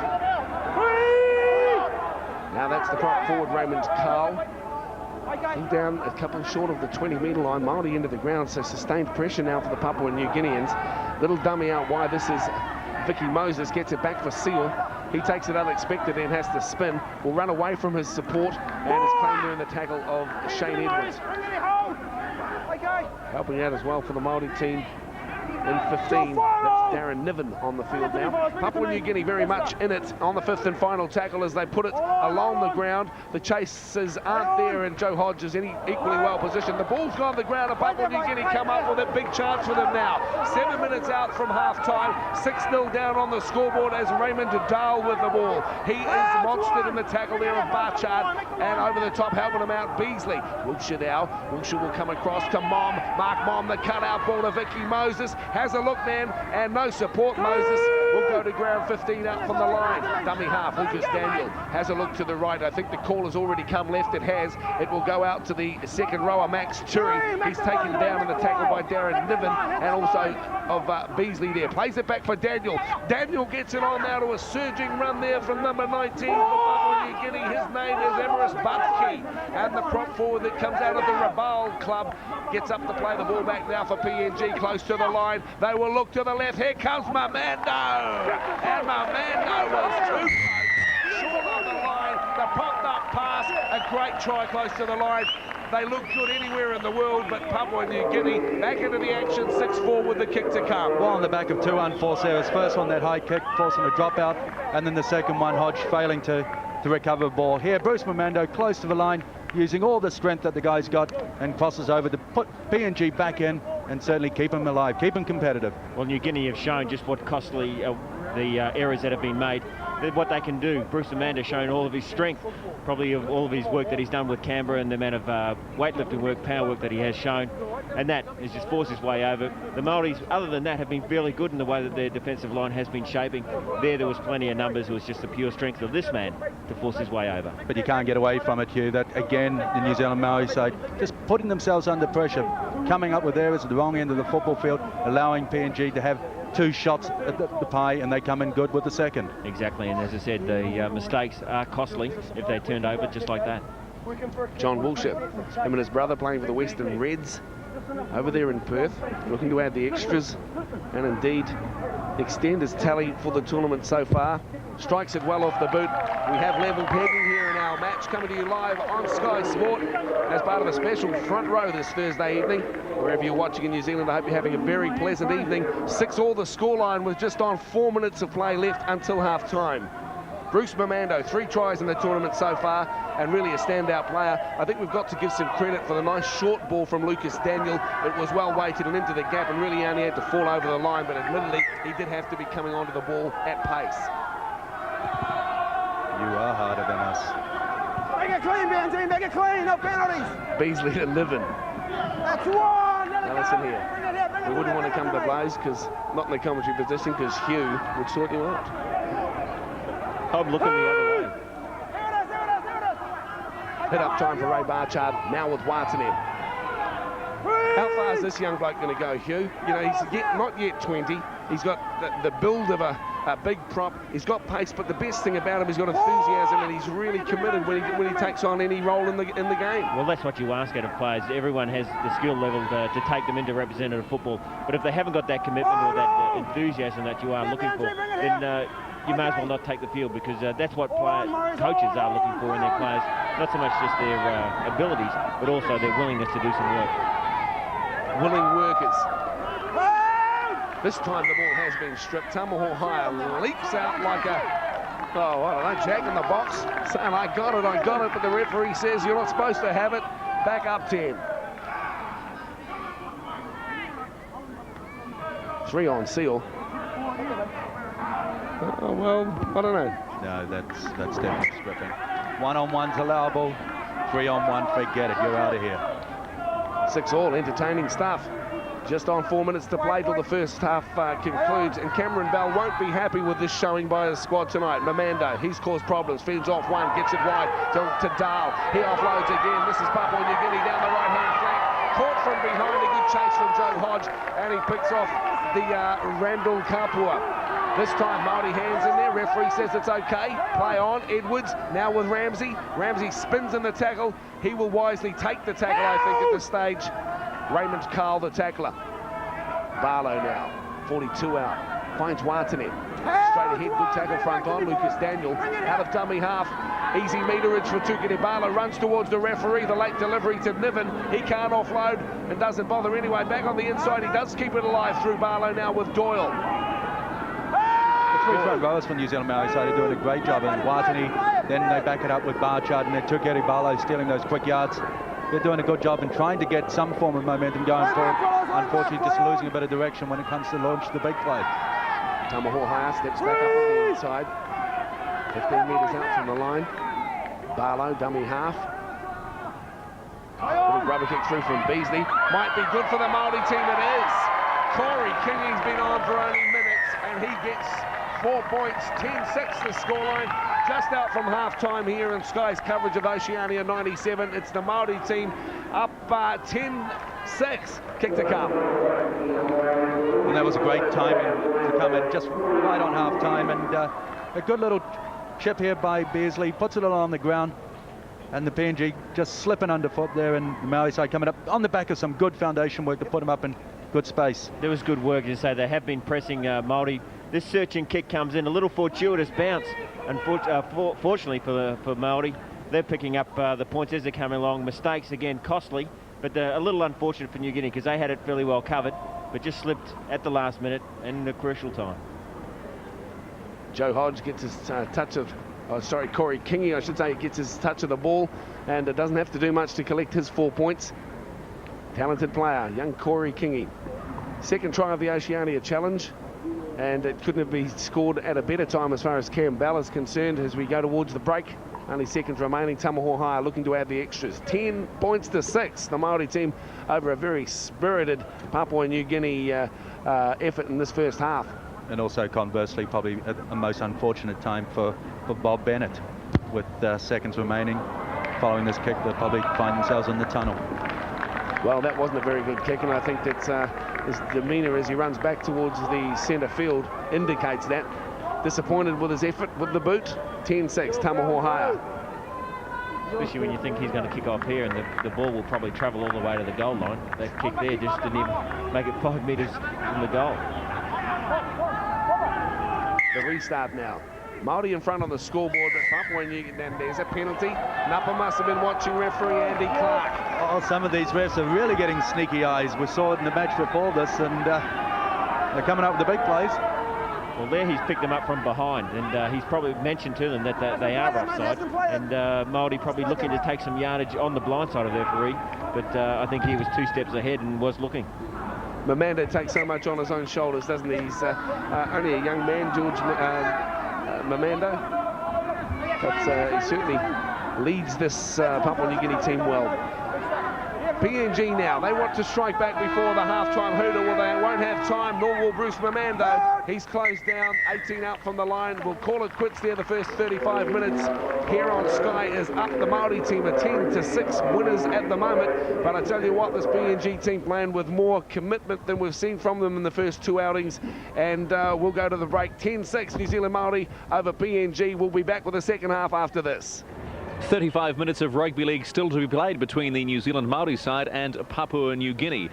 B: Now that's the prop forward, Raymond Carl. Down a couple short of the 20-metre line, Maori into the ground, so sustained pressure now for the Papua New Guineans. Little dummy out wide. This is Vicky Moses, gets it back for Seal. He takes it unexpected and has to spin. Will run away from his support and is claimed there in the tackle of Shane Edwards. Helping out as well for the Maori team in 15. That's Darren Niven on the field now. Papua New Guinea very much in it on the 5th and final tackle as they put it along the ground. The chasers aren't there, and Joe Hodge is equally well positioned. The ball's gone to the ground, and Papua New Guinea come up with a big chance for them now. 7 minutes out from half-time, 6-0 down on the scoreboard as Raymond Dahl with the ball. He is monstered in the tackle there of Barchard, and over the top helping him out Beasley. Wilshire now. Wilshire will come across to Mom. Mark Mom, the cutout ball to Vicky Moses. Has a look then, and no support. Moses will go to ground 15 up from the line. Dummy half, Lucas Daniel has a look to the right. I think the call has already come left. It has. It will go out to the second rower, Max Turi. He's taken down in the tackle by Darren Niven, and also of Beasley there. Plays it back for Daniel. Daniel gets it on now to a surging run there from number 19 for Papua New Guinea. His name is Everest Butke, and the prop forward that comes out of the Rabaul club gets up to play the ball back now for PNG, close to the line. They will look to the left. Here comes Mamando, and Mamando was too close, short on the line. The popped up pass, a great try close to the line. They look good anywhere in the world, but Papua New Guinea back into the action, 6-4 with the kick to come.
C: Well, on the back of 2 unforced errors. First one, that high kick, forcing a dropout, and then the second one, Hodge failing to recover the ball. Here, Bruce Mamando close to the line, using all the strength that the guy's got, and crosses over to put PNG back in and certainly keep them alive, keep them competitive.
D: Well, New Guinea have shown just what costly the errors that have been made. what they can do. Bruce Amanda showing all of his strength, probably of all of his work that he's done with Canberra and the amount of weightlifting work, power work that he has shown, and that has just forced his way over. The Maoris, other than that, have been fairly good in the way that their defensive line has been shaping. There was plenty of numbers. It was just the pure strength of this man to force his way over.
C: But you can't get away from it, Hugh. That again, the New Zealand Maori side just putting themselves under pressure, coming up with errors at the wrong end of the football field, allowing PNG to have 2 shots at the pie, and they come in good with the second.
D: Exactly, and as I said, the mistakes are costly if they turned over just like that.
B: John Wilshire, him and his brother playing for the Western Reds over there in Perth, looking to add the extras and indeed extend his tally for the tournament so far. Strikes it well off the boot. We have level pegging here in our match, coming to you live on Sky Sport as part of a special front row this Thursday evening. Wherever you're watching in New Zealand, I hope you're having a very pleasant evening. 6-all the scoreline with just on 4 minutes of play left until half-time. Bruce Mamando, 3 tries in the tournament so far, and really a standout player. I think we've got to give some credit for the nice short ball from Lucas Daniel. It was well weighted and into the gap and really only had to fall over the line, but admittedly he did have to be coming onto the ball at pace.
C: You are harder than us.
E: Make it clean, BNG, make it clean, no penalties.
B: Beasley to Niven.
E: That's one.
B: Now listen here, we wouldn't want to come to blows, because not in the commentary position, because Hugh would sort you out.
D: I'm looking the other way.
B: Hit up time for Ray Barchard, now with Watanen. How far is this young bloke going to go, Hugh? You know, he's not yet 20. He's got the build of a big prop. He's got pace, but the best thing about him, he's got enthusiasm, and he's really committed when he takes on any role in the game.
D: Well, that's what you ask out of players. Everyone has the skill level to take them into representative football. But if they haven't got that commitment or that enthusiasm that you are looking for, then you may as well not take the field, because that's what coaches are looking for in their players. Not so much just their abilities, but also their willingness to do some work.
B: Willing workers. This time the ball has been stripped. Tamaho Hire leaps out like a, oh, I don't know, Jack in the box, saying, I got it, but the referee says you're not supposed to have it. Back up 10. 3 on Seal. Oh, well, I don't know.
C: No, that's definitely stripping. 1-on-1's allowable. 3-on-1, forget it. You're out of here.
B: 6-all, entertaining stuff. Just on 4 minutes to play till the first half concludes, and Cameron Bell won't be happy with this showing by his squad tonight. Mamando, he's caused problems, feeds off one, gets it wide to Dahl. He offloads again. This is Papua New Guinea down the right-hand flank. Caught from behind, a good chase from Joe Hodge, and he picks off the Randall Kapua. This time, Maori hands in there. Referee says it's okay. Play on. Edwards now with Ramsey. Ramsey spins in the tackle. He will wisely take the tackle, I think, at this stage. Raymond Carl, the tackler. Barlow now, 42 out. Finds Watanen. Straight ahead, good tackle front on. Lucas Daniel out of dummy half. Easy meterage for Tukene. Barlow runs towards the referee. The late delivery to Niven. He can't offload and doesn't bother anyway. Back on the inside, he does keep it alive through Barlow now with Doyle.
C: The 3 front rowers for New Zealand Maori side are doing a great job, and Watani, then they back it up with Barchard, and then Tukere Barlow stealing those quick yards. They're doing a good job in trying to get some form of momentum going forward. Unfortunately, just losing a bit of direction when it comes to launch the big play.
B: Tamaho Hire steps back up on the inside. 15 metres out from the line. Barlow, dummy half. Little rubber kick through from Beasley. Might be good for the Maori team, it is. Corey Kingy's been on for only minutes, and he gets 4 points, 10-6 the scoreline. Just out from half-time here in Sky's coverage of Oceania 97. It's the Maori team up 10-6. Kick to come.
C: And that was a great timing to come in just right on half-time, and a good little chip here by Beasley, puts it on the ground, and the PNG just slipping underfoot there, and the Maori side coming up on the back of some good foundation work to put them up in good space.
D: There was good work, as you say. They have been pressing Maori. This searching kick comes in, a little fortuitous bounce. Fortunately for Maori, they're picking up the points as they're coming along. Mistakes, again, costly, but a little unfortunate for New Guinea, because they had it fairly well covered, but just slipped at the last minute and in a crucial time.
B: Joe Hodge gets his touch of, Corey Kingy, I should say, gets his touch of the ball, and doesn't have to do much to collect his 4 points. Talented player, young Corey Kingy. Second try of the Oceania Challenge. and it couldn't have been scored at a better time as far as Campbell is concerned as we go towards the break. Only seconds remaining. Tamaho High looking to add the extras. 10 points to 6. The Maori team over a very spirited Papua New Guinea effort in this first half.
C: And also conversely, probably a most unfortunate time for Bob Bennett. With seconds remaining following this kick, they'll probably find themselves in the tunnel.
B: Well, that wasn't a very good kick, and I think that his demeanour as he runs back towards the centre field indicates that. Disappointed with his effort with the boot. 10-6, Tamaho High.
D: Especially when you think he's going to kick off here and the ball will probably travel all the way to the goal line. That kick there just didn't even make it 5 metres from the goal.
B: The restart now. Maori in front on the scoreboard, but Papua New Guinea, and there's a penalty. Napa must have been watching referee Andy Clark.
C: Oh, some of these refs are really getting sneaky eyes. We saw it in the match before this, and they're coming up with the big plays.
D: Well, there he's picked them up from behind, and he's probably mentioned to them that they are offside, and Maori probably looking to take some yardage on the blind side of the referee, but I think he was 2 steps ahead and was looking.
B: Mamanda takes so much on his own shoulders, doesn't he? He's only a young man, George Mamanda, but he certainly leads this Papua New Guinea team well. PNG now, they want to strike back before the half-time hooter. Well, they won't have time, nor will Bruce Mamando. He's closed down, 18 out from the line. We'll call it quits there the first 35 minutes. Here on Sky is up. The Maori team are 10-6 winners at the moment. But I tell you what, this PNG team playing with more commitment than we've seen from them in the first 2 outings. And we'll go to the break. 10-6 New Zealand Maori over PNG. We'll be back with the second half after this.
A: 35 minutes of rugby league still to be played between the New Zealand Maori side and Papua New Guinea.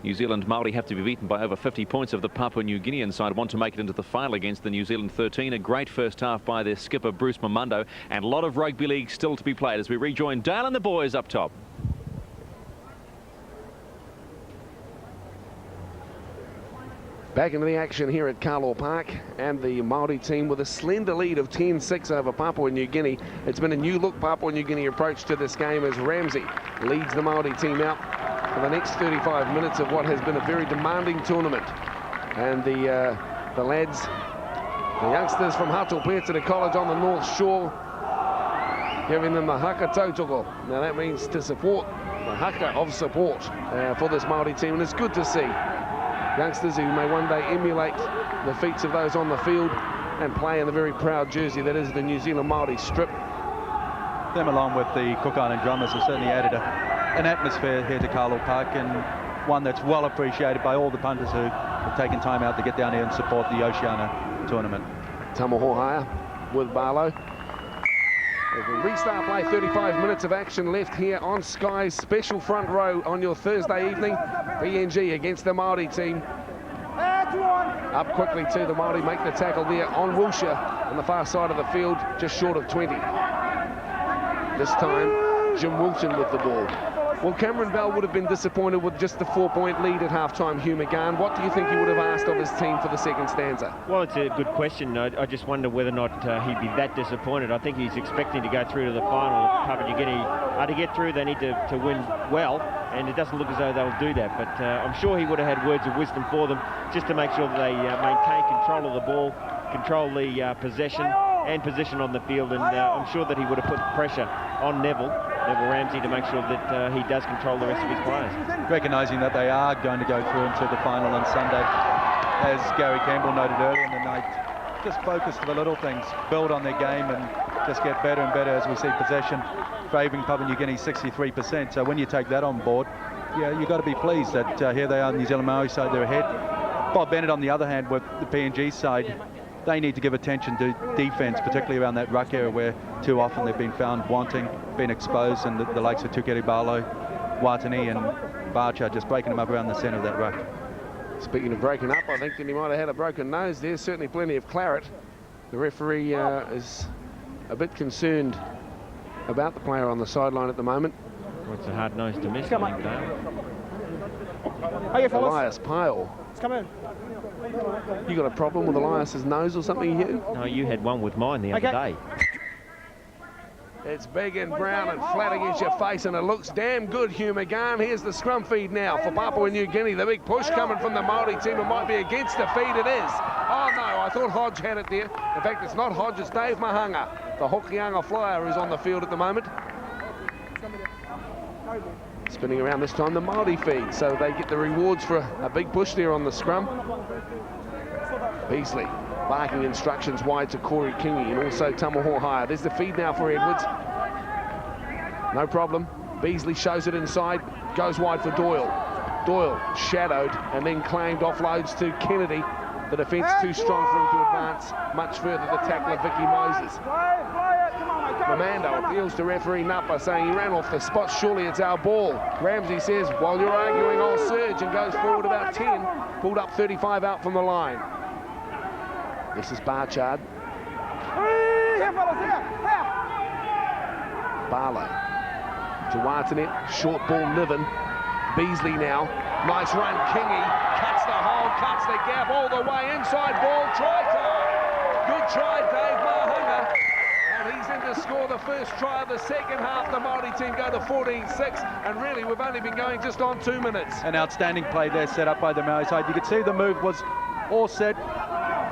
A: New Zealand Maori have to be beaten by over 50 points if the Papua New Guinean side want to make it into the final against the New Zealand 13. A great first half by their skipper Bruce Mamando, and a lot of rugby league still to be played as we rejoin Dale and the boys up top.
B: Back into the action here at Carlaw Park, and the Maori team with a slender lead of 10-6 over Papua New Guinea. It's been a new look Papua New Guinea approach to this game as Ramsey leads the Maori team out for the next 35 minutes of what has been a very demanding tournament. And the lads, the youngsters from Hatupetene College on the North Shore, giving them the haka tautoko. Now that means to support, the haka of support for this Maori team, and it's good to see youngsters who may one day emulate the feats of those on the field and play in the very proud jersey that is the New Zealand Maori strip.
C: Them along with the Cook Island Drummers have certainly added an atmosphere here to Carlaw Park, and one that's well appreciated by all the punters who have taken time out to get down here and support the Oceania tournament.
B: Tamaho High with Barlow. As we restart play, 35 minutes of action left here on Sky's special front row on your Thursday evening. PNG against the Maori team. Up quickly to the Maori, make the tackle there on Wilshire on the far side of the field, just short of 20. This time, Jim Wilson with the ball. Well, Cameron Bell would have been disappointed with just the 4-point lead at half-time. Hugh McGann, what do you think he would have asked of his team for the second stanza?
D: Well, it's a good question. I just wonder whether or not he'd be that disappointed. I think he's expecting to go through to the final of Papua New Guinea. To get through, they need to win well, and it doesn't look as though they'll do that. But I'm sure he would have had words of wisdom for them, just to make sure that they maintain control of the ball, control the possession and position on the field. And I'm sure that he would have put pressure on Neville Ramsey to make sure that he does control the rest of his players.
C: Recognising that they are going to go through into the final on Sunday, as Gary Campbell noted earlier in the night, just focus for the little things, build on their game and just get better and better as we see possession favouring Papua New Guinea 63%. So when you take that on board, yeah, you've got to be pleased that here they are, New Zealand Maori side, they're ahead. Bob Bennett on the other hand with the PNG side, they need to give attention to defence, particularly around that ruck area where too often they've been found wanting, been exposed, and the likes of Tukeri Barlow, Watani and Barcha just breaking them up around the centre of that ruck.
B: Speaking of breaking up, I think that he might have had a broken nose there. Certainly plenty of claret. The referee is a bit concerned about the player on the sideline at the moment.
D: Well, it's a hard nose to miss.
E: Come on. Hey,
B: Elias Pyle.
E: Come in.
B: You got a problem with Elias's nose or something, Hugh?
D: No, you had one with mine the other day.
B: It's big and brown and flat against your face, and it looks damn good, Hugh McGann. Here's the scrum feed now for Papua New Guinea. The big push coming from the Maori team. It might be against the feed. It is. Oh, no, I thought Hodge had it there. In fact, it's not Hodge, it's Dave Mahanga. The Hokianga Flyer is on the field at the moment. Spinning around this time, the Maori feed, so they get the rewards for a big push there on the scrum. Beasley barking instructions wide to Corey Kingi and also Tamahohaya. There's the feed now for Edwards. No problem. Beasley shows it inside, goes wide for Doyle. Doyle shadowed and then claimed, offloads to Kennedy. The defence too strong for him to advance much further. The tackler, Vicky Moses. Mamando appeals to referee Napa, saying he ran off the spot. Surely it's our ball. Ramsey says, while you're arguing, I'll surge, and goes forward about 10. Pulled up 35 out from the line. This is Barchard. Barlow to Watanet. Short ball, Niven. Beasley now. Nice run, Kingi. Cuts the hole, cuts the gap all the way. Inside ball, try time. Good try, Dave Mahunga. And he's in to score the first try of the second half. The Māori team go to 14-6. And really, we've only been going just on 2 minutes.
C: An outstanding play there set up by the Maori side. You could see the move was all set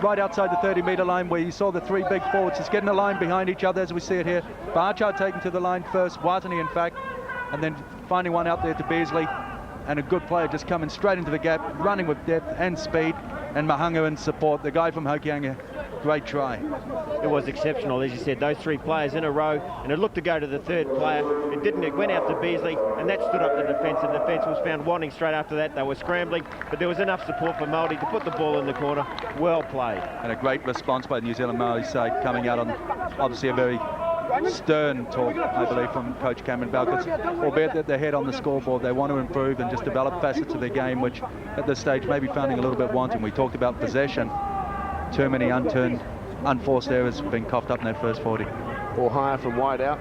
C: right outside the 30-metre line, where you saw the three big forwards just getting a line behind each other, as we see it here. Barchard taken to the line first, Watani in fact, and then finding one out there to Beasley, and a good player just coming straight into the gap, running with depth and speed, and Mahunga in support. The guy from Hokianga, great try.
D: It was exceptional, as you said, those three players in a row, and it looked to go to the third player. It didn't, it went out to Beasley, and that stood up the defence, and the defence was found wanting straight after that. They were scrambling, but there was enough support for Māori to put the ball in the corner. Well played. And
C: a great response by the New Zealand Maori side, coming out on obviously a very stern talk, I believe, from Coach Cameron Bell, because albeit that they're ahead on the scoreboard, they want to improve and just develop facets of their game, which at this stage may be finding a little bit wanting. We talked about possession. Too many unturned, unforced errors being coughed up in that first 40.
B: Or higher from wide out.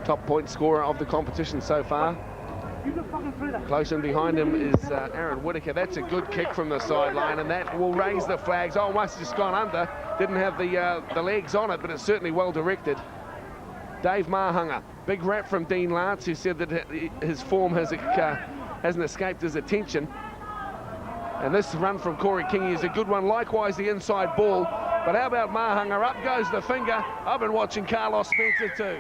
B: Top point scorer of the competition so far. Close in behind him is Aaron Whittaker. That's a good kick from the sideline, and that will raise the flags. Oh, must have just gone under. Didn't have the legs on it, but it's certainly well directed. Dave Mahunga, big rap from Dean Lance, who said that his form hasn't escaped his attention. And this run from Corey Kingi is a good one. Likewise, the inside ball. But how about Mahunga? Up goes the finger. I've been watching Carlos Spencer too.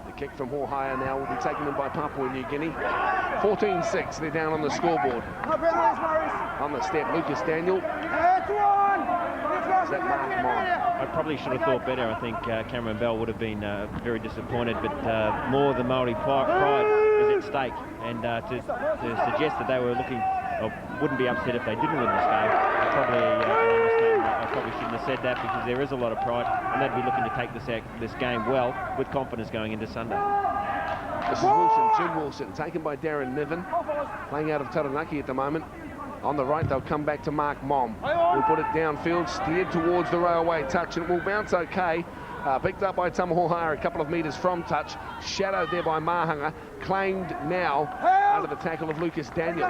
B: The kick from Hohaya now will be taken in by Papua New Guinea. 14-6, they're down on the scoreboard. On the step, Lucas Daniel. Is that Mark Mon?
D: I probably should have thought better. I think Cameron Bell would have been very disappointed, but more the Maori pride is at stake, and to suggest that they were looking, or wouldn't be upset if they didn't win this game, I probably shouldn't have said that, because there is a lot of pride, and they'd be looking to take this game well with confidence going into Sunday.
B: This is Wilson, Jim Wilson, taken by Darren Niven, playing out of Taranaki at the moment. On the right, they'll come back to Mark Mom. We'll put it downfield, steered towards the railway touch, and it will bounce okay. Picked up by Tamahohaya a couple of metres from touch. Shadowed there by Mahunga. Claimed now under the tackle of Lucas Daniel.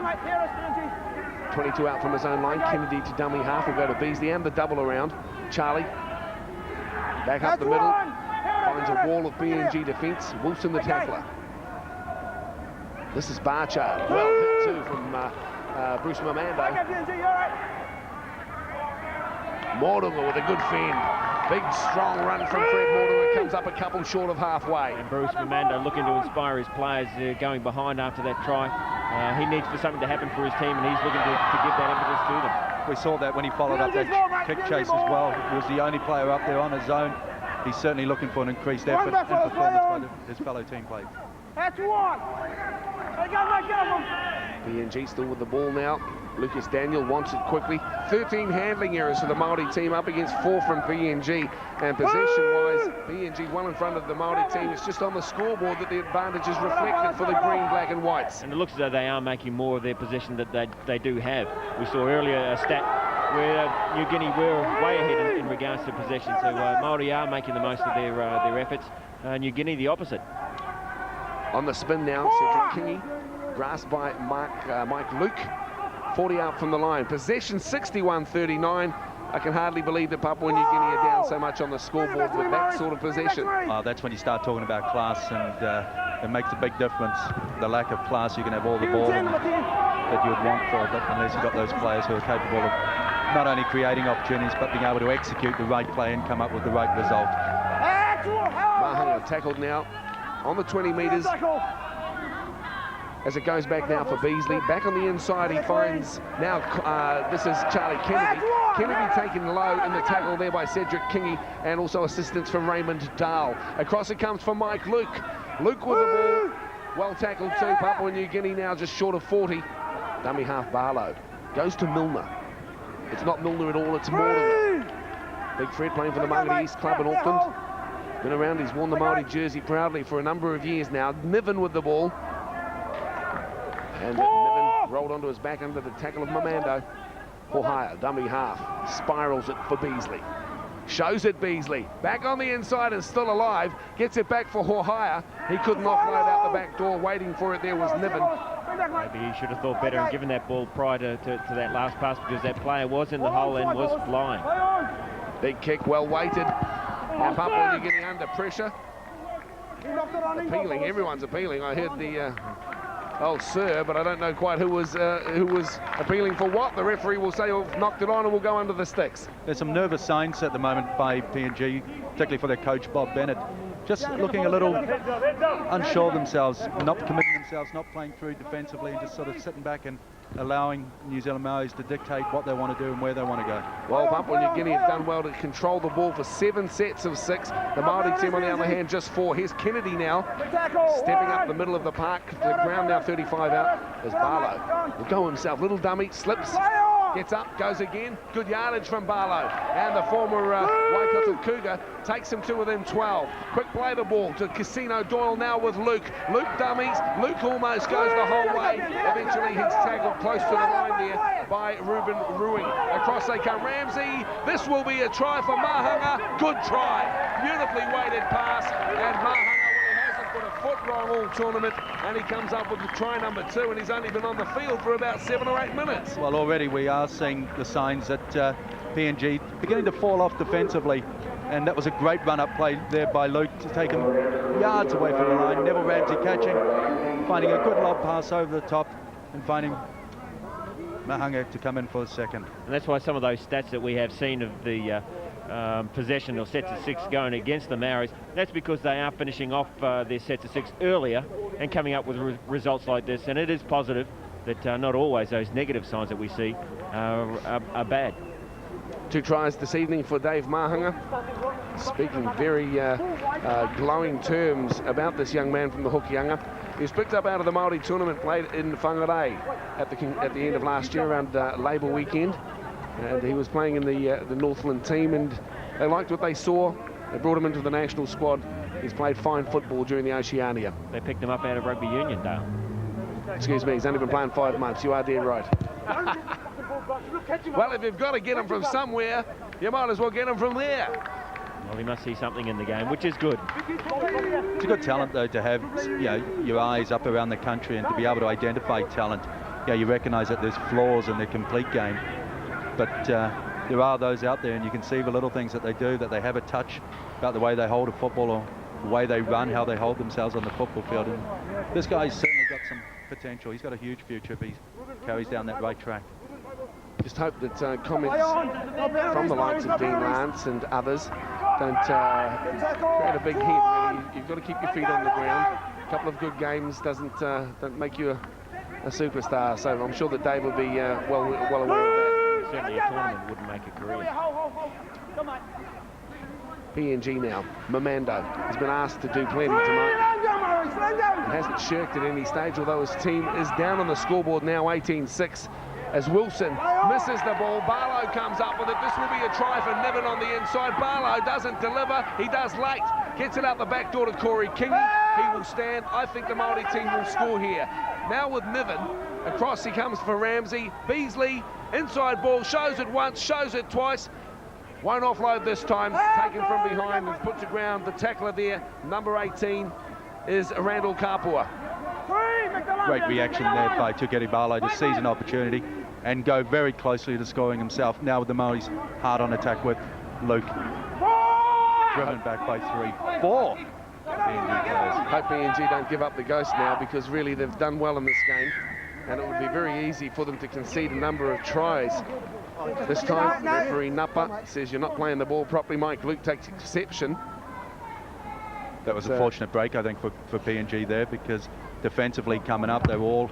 B: 22 out from his own line. Kennedy to dummy half will go to Beasley, and the double around. Charlie back up the middle. Finds a wall of PNG defence. Wilson the tackler. This is Barchard. Well hit too from Bruce Mamando. Mordunga with a good fend. Big strong run from Fred Mordunga, comes up a couple short of halfway.
D: And Bruce Mamando looking to inspire his players going behind after that try. He needs for something to happen for his team, and he's looking to give that impetus to them.
C: We saw that when he followed up that kick chase as well. He was the only player up there on his own. He's certainly looking for an increased effort and performance by his fellow team players.
B: PNG still with the ball now. Lucas Daniel wants it quickly. 13 handling errors for the Māori team, up against 4 from PNG. And possession-wise, PNG well in front of the Māori team. It's just on the scoreboard that the advantage is reflected for the green, black and whites.
D: And it looks as though they are making more of their possession that they do have. We saw earlier a stat where New Guinea were way ahead in regards to possession. So Māori are making the most of their efforts. New Guinea the opposite.
B: On the spin now, Cedric Kingi, grasped by Mike Luke. 40 out from the line. Possession 61-39. I can hardly believe that Papua New Guinea are down so much on the scoreboard with that sort of possession.
C: That's when you start talking about class, and it makes a big difference. The lack of class, you can have all the ball that you would want for, but unless you've got those players who are capable of not only creating opportunities, but being able to execute the right play and come up with the right result.
B: Mahanga tackled now on the 20 metres. As it goes back now for Beasley. Back on the inside, he finds now, this is Charlie Kennedy. Kennedy taken low in the tackle there by Cedric Kingy, and also assistance from Raymond Dahl. Across it comes for Mike Luke. Luke with the ball. Well tackled too. Papua New Guinea now just short of 40. Dummy half Barlow. Goes to Milner. It's not Milner at all, it's Mortimer. Big Fred playing for the Māori East Club in Auckland. Been around, he's worn the Māori jersey proudly for a number of years now. Niven with the ball. And Niven rolled onto his back under the tackle of Mamando. Hohaya, dummy half, spirals it for Beasley. Shows it Beasley, back on the inside and still alive. Gets it back for Hohaya. He couldn't offload out the back door. Waiting for it there was Niven.
D: Maybe he should have thought better and given that ball prior to that last pass, because that player was in the hole and was flying.
B: Big kick, well weighted. Now Papua New Guinea under pressure. Appealing, everyone's appealing. I heard the oh sir, but I don't know quite who was appealing for what. The referee will say he'll knocked it on and will go under the sticks.
C: There's some nervous signs at the moment by PNG, particularly for their coach Bob Bennett. Just looking a little unsure of themselves, not committing themselves, not playing through defensively, and just sort of sitting back and allowing New Zealand Maoris to dictate what they want to do and where they want to go.
B: Well, Papua New Guinea have done well to control the ball for 7 sets of 6. The Māori team, on the other hand, just 4. Here's Kennedy now, stepping up the middle of the park. The ground now 35 out as Barlow will go himself. Little dummy, slips, gets up, goes again. Good yardage from Barlow. And the former Waikato Cougar takes him to within 12. Quick play the ball to Casino Doyle now with Luke. Luke dummies. Luke almost goes the whole way. Eventually he's tackled close to the line there by Ruben Ruing. Across they come. Ramsey. This will be a try for Mahanga. Good try. Beautifully weighted pass. And Mahanga, put a foot wrong all tournament, and he comes up with the try number 2, and he's only been on the field for about 7 or 8 minutes.
C: Well, already we are seeing the signs that PNG beginning to fall off defensively, and that was a great run-up play there by Luke to take him yards away from the line. Neville Ramsey catching, finding a good lob pass over the top, and finding Mahanga to come in for the second.
D: And that's why some of those stats that we have seen of the possession or sets of 6 going against the Maoris, that's because they are finishing off their sets of 6 earlier and coming up with results like this. And it is positive that not always those negative signs that we see are bad.
B: 2 tries this evening for Dave Mahanga. Speaking very glowing terms about this young man from the Hokianga. He was picked up out of the Māori tournament played in Whangarei at the end of last year around Labour weekend. And he was playing in the Northland team, and they liked what they saw. They brought him into the national squad. He's played fine football during the Oceania.
D: They picked him up out of rugby union, Dale.
B: Excuse me, he's only been playing 5 months. You are dead right. Well, if you've got to get him from somewhere, you might as well get him from there.
D: Well, he must see something in the game, which is good.
C: It's a good talent, though, to have your eyes up around the country and to be able to identify talent. You recognise that there's flaws in their complete game. But there are those out there, and you can see the little things that they do, that they have a touch about the way they hold a football or the way they run, how they hold themselves on the football field. And this guy's certainly got some potential. He's got a huge future if he carries down that right track.
B: Just hope that comments from the likes of Dean Lance and others don't create a big hit. Really. You've got to keep your feet on the ground. A couple of good games don't make you a superstar. So I'm sure that Dave will be well aware of that.
D: Certainly a tournament wouldn't make a career.
B: PNG now. Mamando has been asked to do plenty tonight. He hasn't shirked at any stage, although his team is down on the scoreboard now 18-6. As Wilson misses the ball, Barlow comes up with it. This will be a try for Niven on the inside. Barlow doesn't deliver. He does late. Gets it out the back door to Corey Kingy. He will stand. I think the Māori team will score here. Now with Niven, across he comes for Ramsey. Beasley, inside ball, shows it once, shows it twice. Won't offload this time. Taken from behind and put to ground. The tackler there, number 18, is Randall Kapua.
C: Great reaction there by Tukeri Barlow to seize an opportunity. and go very closely to scoring himself. Now with the Maoris hard on attack with Luke. Driven back by 3-4 PNG players.
B: Hope PNG don't give up the ghost now, because really they've done well in this game, and it would be very easy for them to concede a number of tries. This time, referee Napa says you're not playing the ball properly. Mike Luke takes exception.
C: That was a fortunate break, I think, for PNG there, because defensively coming up, they were all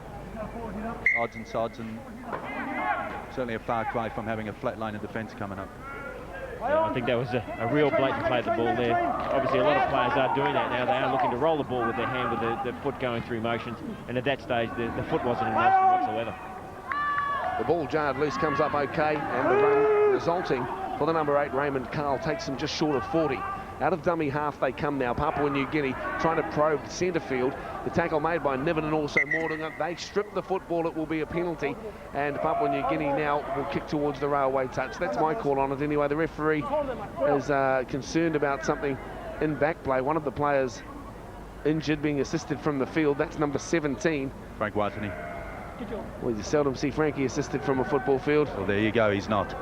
C: odds and sods, and certainly a far cry from having a flat line of defence coming up.
D: Yeah, I think that was a real blatant play of the ball there. Obviously, a lot of players are doing that now. They are looking to roll the ball with their hand, with the foot going through motions, and at that stage, the foot wasn't in motion whatsoever.
B: The ball jarred loose, comes up okay, and the run resulting for the number 8, Raymond Carl, takes him just short of 40. Out of dummy half they come now. Papua New Guinea trying to probe centre field. The tackle made by Niven and also Mordunga. They strip the football. It will be a penalty. And Papua New Guinea now will kick towards the railway touch. That's my call on it anyway. The referee is concerned about something in back play. One of the players injured, being assisted from the field. That's number 17.
C: Frank Watney.
B: Well, you seldom see Frankie assisted from a football field.
C: Well, there you go. He's not.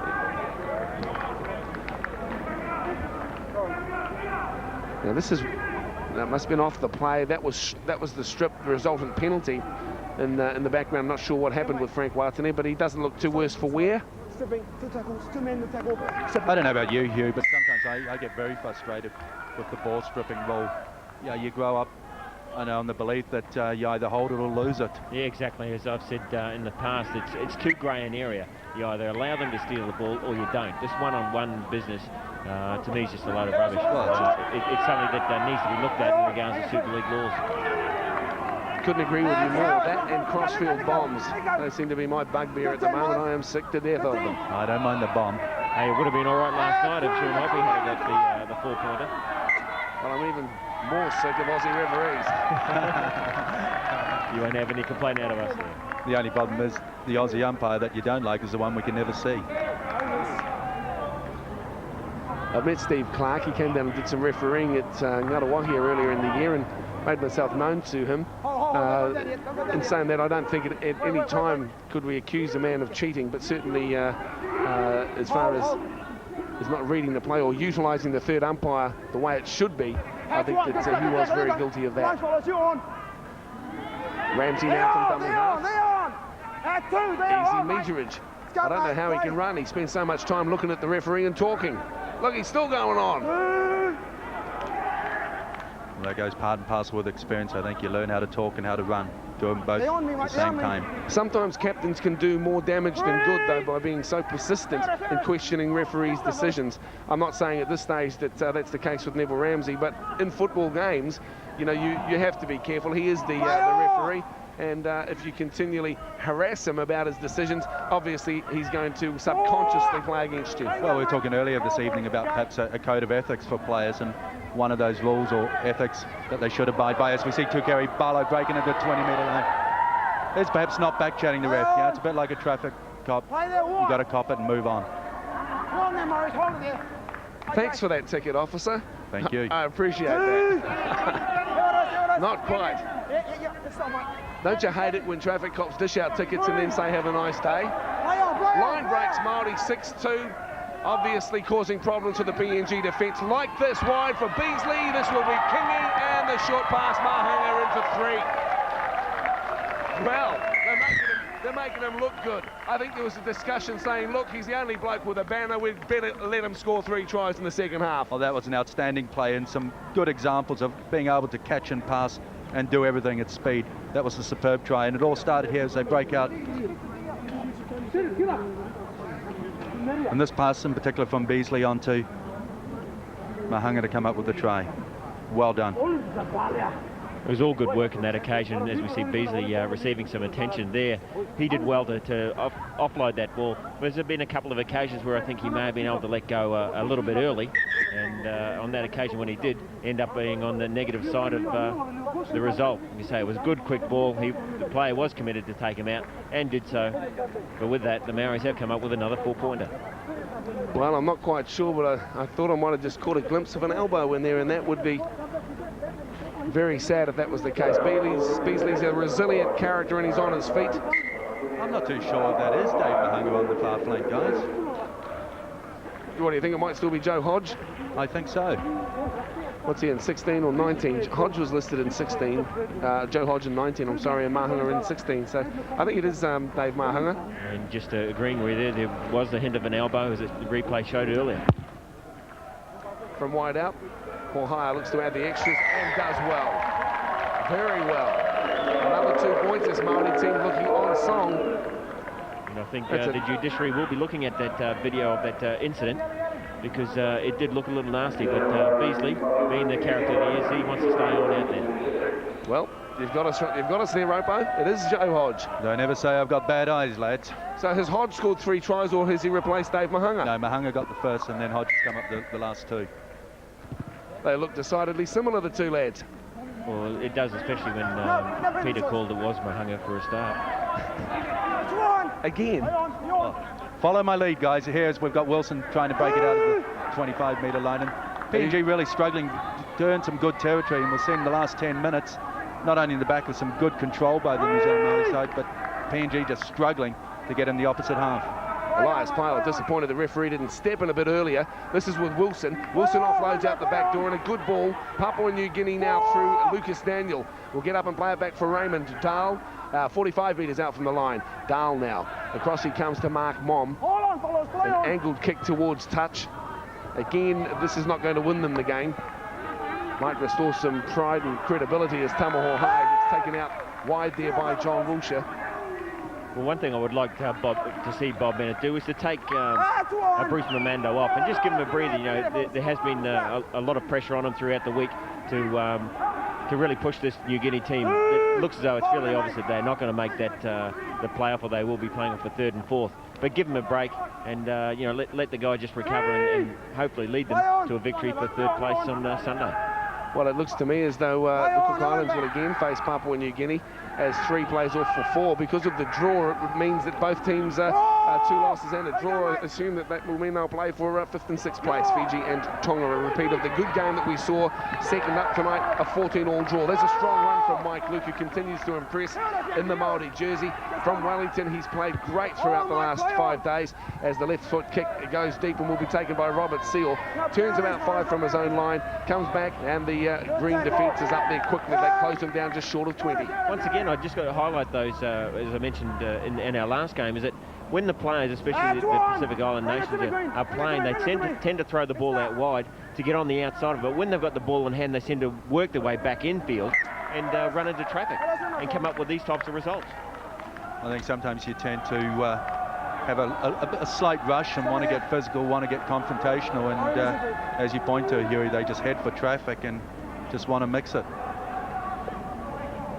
B: Now that must have been off the play. That was the strip, the resultant penalty in the background. Not sure what happened with Frank Watney, but he doesn't look too worse for wear.
C: I don't know about you, Hugh, but sometimes I get very frustrated with the ball stripping rule. Yeah, you grow up, I know, on the belief that you either hold it or lose it.
D: Yeah, exactly. As I've said in the past, it's too grey an area. You either allow them to steal the ball or you don't. This one-on-one business, to me, is just a load of rubbish. It's something that needs to be looked at in regards to Super League laws.
B: Couldn't agree with you more. That and crossfield bombs, they seem to be my bugbear at the moment. I am sick to death of them.
C: I don't mind the bomb.
D: Hey, it would have been all right last night if Sean Hoppy had got the four-pointer.
B: Well, I'm even more sick of Aussie referees.
D: You won't have any complaint out of us there.
C: The only problem is the Aussie umpire that you don't like is the one we can never see.
B: I met Steve Clark. He came down and did some refereeing at Ngātawahi earlier in the year and made myself known to him. In saying that, I don't think at any time could we accuse a man of cheating, but certainly as far as not reading the play or utilising the third umpire the way it should be, I think that he was very guilty of that. Ramsey now from dummy half. Easy meterage. I don't know how he can run. He spends so much time looking at the referee and talking. Look, he's still going on.
C: Well, that goes part and parcel with experience. I think you learn how to talk and how to run. Do them both at the same time.
B: Sometimes captains can do more damage than good, though, by being so persistent in questioning referees' decisions. I'm not saying at this stage that that's the case with Neville Ramsey, but in football games, you know, you have to be careful. He is the referee, and if you continually harass him about his decisions, obviously he's going to subconsciously play against you.
C: Well, we were talking earlier this evening about perhaps a code of ethics for players, and one of those rules or ethics that they should abide by, as we see Tukari Barlow breaking into the 20-metre line, is perhaps not back-chatting the ref. You know, it's a bit like a traffic cop. You've got to cop it and move on.
B: Thanks for that ticket, officer.
C: Thank you.
B: I appreciate that. Not quite. Don't you hate it when traffic cops dish out tickets and then say have a nice day? Line breaks Maori 6-2. Obviously causing problems for the PNG defence. Like this, wide for Beasley. This will be Kingy, and the short pass, Mahanga in for 3. Well, they're making him look good. I think there was a discussion saying, look, he's the only bloke with a banner. We'd better let him score 3 tries in the second half.
C: Well, that was an outstanding play and some good examples of being able to catch and pass and do everything at speed. That was a superb try, and it all started here as they break out. And this pass in particular from Beasley onto Mahanga to come up with the try. Well done.
D: It was all good work on that occasion, as we see Beasley receiving some attention there. He did well to offload that ball. There's been a couple of occasions where I think he may have been able to let go a little bit early, and on that occasion when he did end up being on the negative side of the result. You say it was a good, quick ball. The player was committed to take him out and did so. But with that, the Maoris have come up with another 4-pointer.
B: Well, I'm not quite sure, but I thought I might have just caught a glimpse of an elbow in there, and that would be very sad if that was the case. Beasley's a resilient character and he's on his feet.
C: I'm not too sure if that is Dave Mahunga on the far flank, guys.
B: What do you think? It might still be Joe Hodge?
C: I think so.
B: What's he in, 16 or 19? Hodge was listed in 16. Joe Hodge in 19, I'm sorry, and Mahunga in 16. So I think it is Dave Mahunga.
D: And just agreeing with you, there was the hint of an elbow, as the replay showed earlier.
B: From wide out, Hohaia looks to add the extras and does well. Very well. Another 2 points. This Maori team looking on song.
D: And I think the judiciary will be looking at that video of that incident, because it did look a little nasty, but Beasley, being the character he is, he wants to stay on out there.
B: Well, you've got us there, Ropo. It is Joe Hodge.
C: Don't ever say I've got bad eyes, lads.
B: So has Hodge scored 3 tries, or has he replaced Dave Mahunga?
C: No, Mahunga got the first, and then Hodge has come up the last 2.
B: They look decidedly similar, the 2 lads.
D: Well, it does, especially when Peter called it was Mahunga for a start.
B: Again.
C: Follow my lead, guys. Here's we've got Wilson trying to break it out of the 25-metre line, and PNG really struggling to earn some good territory, and we're seeing the last 10 minutes, not only in the back with some good control by the New Zealand Maori side, but PNG just struggling to get in the opposite half.
B: Elias Pilot disappointed the referee didn't step in a bit earlier. This is with Wilson. Wilson offloads out the back door, and a good ball. Papua New Guinea now through Lucas Daniel. Will get up and play it back for Raymond Dahl. 45 metres out from the line. Dahl now. Across he comes to Mark Mom. An angled kick towards touch. Again, this is not going to win them the game. Might restore some pride and credibility as Tamaho High gets taken out wide there by John Wilshire.
D: Well, one thing I would like to see Bob Bennett do is to take Bruce Mamando off and just give him a breather. You know, there has been a lot of pressure on him throughout the week to really push this New Guinea team. It looks as though it's fairly obvious that they're not going to make that the playoff, or they will be playing for 3rd and 4th. But give them a break and you know, let the guy just recover and hopefully lead them to a victory for 3rd place on Sunday.
B: Well, it looks to me as though the Cook Islands will again face Papua New Guinea as 3 plays off for 4. Because of the draw, it means that both teams 2 losses and a draw. Assume that will mean they'll play for 5th and 6th place, Fiji and Tonga. A repeat of the good game that we saw second up tonight, a 14-all draw. There's a strong run from Mike Luke, who continues to impress in the Maori jersey. From Wellington, he's played great throughout the last 5 days as the left foot kick goes deep and will be taken by Robert Seal. Turns about 5 from his own line, comes back, and the green defence is up there quickly. They close him down just short of 20.
D: Once again, I just got to highlight those, as I mentioned in our last game, is that when the players, especially the Pacific Island nations, are playing, they tend to throw the ball out wide to get on the outside of it. When they've got the ball in hand, they tend to work their way back infield and run into traffic and come up with these types of results.
C: I think sometimes you tend to have a slight rush and want to get physical, want to get confrontational, and as you point to, Huey, they just head for traffic and just want to mix it.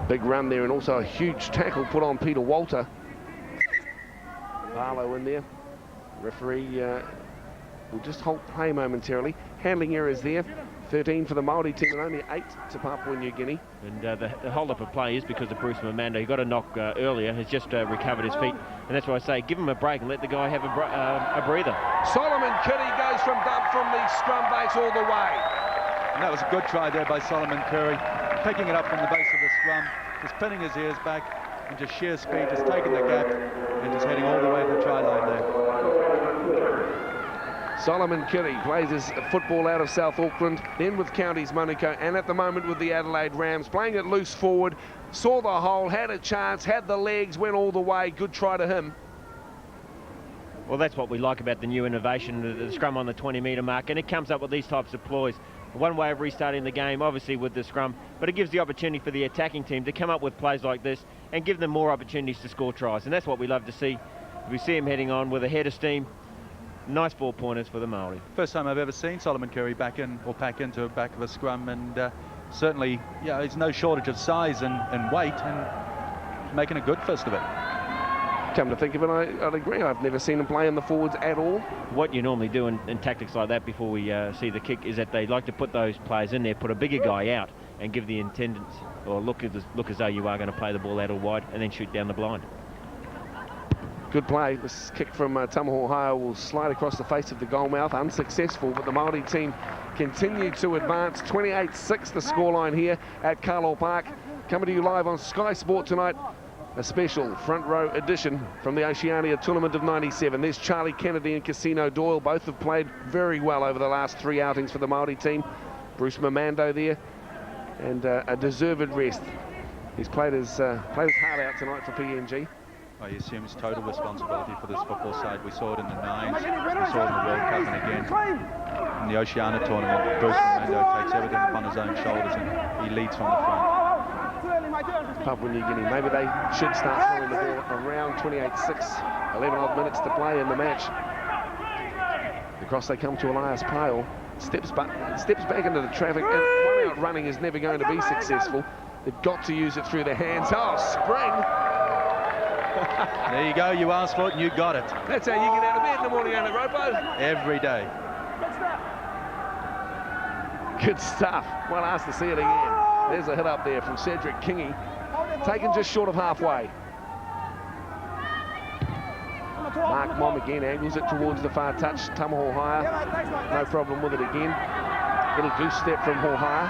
B: Big run there, and also a huge tackle put on Peter Walter. Barlow in there. Referee will just halt play momentarily. Handling errors there. 13 for the Maori team and only 8 to Papua New Guinea.
D: And the hold-up of play is because of Bruce Mamando. He got a knock earlier, has just recovered his feet, and that's why I say give him a break and let the guy have a breather.
B: Solomon Kitty goes from the scrum base all the way.
C: And that was a good try there by Solomon Curry, picking it up from the base of the scrum, just pinning his ears back, and just sheer speed, just taking the gap and just heading all the way to the try line there.
B: Solomon Kitty plays his football out of South Auckland, then with Counties Monaco, and at the moment with the Adelaide Rams, playing it loose forward, saw the hole, had a chance, had the legs, went all the way. Good try to him.
D: Well, that's what we like about the new innovation, the scrum on the 20-metre mark, and it comes up with these types of ploys. One way of restarting the game, obviously with the scrum, but it gives the opportunity for the attacking team to come up with plays like this and give them more opportunities to score tries, and that's what we love to see. We see him heading on with a head of steam. Nice 4 pointers for the Maori.
C: First time I've ever seen Solomon Curry back into the back of a scrum, and certainly, yeah, there's no shortage of size and weight, and making a good fist of it.
B: Come to think of it, I'd agree. I've never seen him play in the forwards at all.
D: What you normally do in tactics like that before we see the kick is that they like to put those players in there, put a bigger guy out, and give the intendants, or look as though you are going to play the ball out all wide, and then shoot down the blind.
B: Good play. This kick from Tamaho High will slide across the face of the goalmouth. Unsuccessful, but the Maori team continue to advance. 28-6 the scoreline here at Carlisle Park. Coming to you live on Sky Sport tonight a special front row edition from the Oceania Tournament of '97. There's Charlie Kennedy and Casino Doyle. Both have played very well over the last 3 outings for the Maori team. Bruce Mamando there, and a deserved rest. He's played his heart out tonight for PNG.
C: Well, he assumes total responsibility for this football side. We saw it in the Nines, we saw it in the World Cup, and again in the Oceania tournament. Bruce Mamando takes everything upon his own shoulders and he leads from the front.
B: Papua New Guinea, maybe they should start throwing the ball around 28-6, 11 odd minutes to play in the match. Across they come to Elias Pale, steps back into the traffic, and one out running is never going to be successful. They've got to use it through their hands. Oh, spring!
C: There you go, you asked for it and you got it.
B: That's how you get out of bed in the morning, ain't it, Ropo?
C: Every day.
B: Good stuff. Well, asked to see it again. There's a hit up there from Cedric Kingy, taken just short of halfway. Mark Mom again angles it towards the far touch. Tamaho higher, no problem with it again. Little goose step from Hohaya.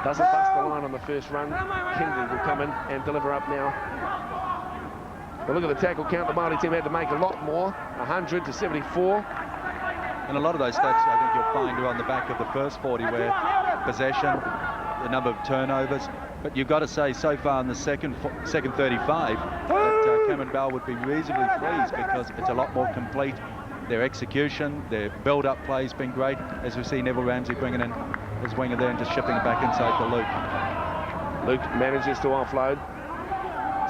B: Doesn't bust the line on the first run. Kennedy will come in and deliver up now. But look at the tackle count. The Māori team had to make a lot more, 100 to 74.
C: And a lot of those stats I think you'll find are on the back of the first 40, where possession, the number of turnovers. But you've got to say, so far in the second 35, that Cameron Bell would be reasonably pleased, because it's a lot more complete. Their execution, their build-up play's been great, as we see Neville Ramsey bringing in his winger there and just shifting it back inside to Luke.
B: Luke manages to offload.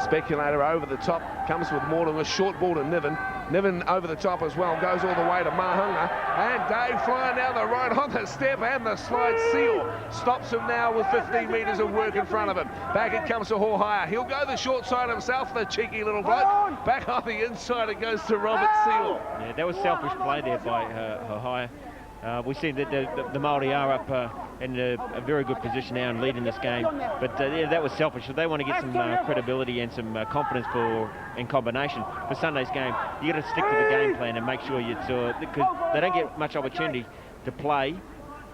B: Speculator over the top, comes with Morton, a short ball to Niven. Niven over the top as well, goes all the way to Mahunga. And Dave flying down the right on the step, and the slide seal stops him now with 15 metres of work in front of him. Back it comes to Hohaya. He'll go the short side himself, the cheeky little bloke. Back on the inside, it goes to Robert Seal.
D: Yeah, that was selfish play there by Hohaya. We've seen that the Māori are up in a very good position now and leading this game, but yeah, that was selfish. So they want to get some credibility and some confidence in combination for Sunday's game. You got to stick to the game plan and make sure because they don't get much opportunity to play,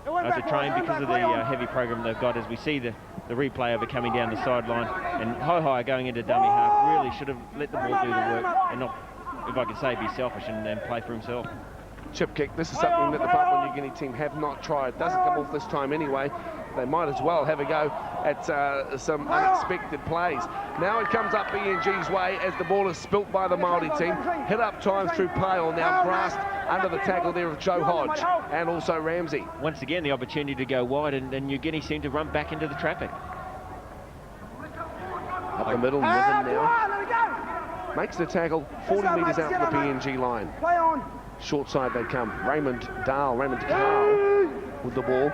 D: to train, because of the heavy program they've got. As we see the replay of it coming down the sideline, and Hohaya going into dummy half, really should have let the ball do the work and not, if I could say, be selfish and play for himself.
B: Chip kick. This is something that the Papua New Guinea team have not tried. Doesn't come off this time anyway. They might as well have a go at some unexpected plays. Now it comes up PNG's way as the ball is spilt by the Māori team. Hit up time through Pale, now grasped under the tackle there of Joe Hodge and also Ramsey.
D: Once again, the opportunity to go wide, and New Guinea seemed to run back into the traffic.
B: Up the middle, Niven now. Makes the tackle 40 metres out from the PNG line. Short side they come. Raymond Carl with the ball.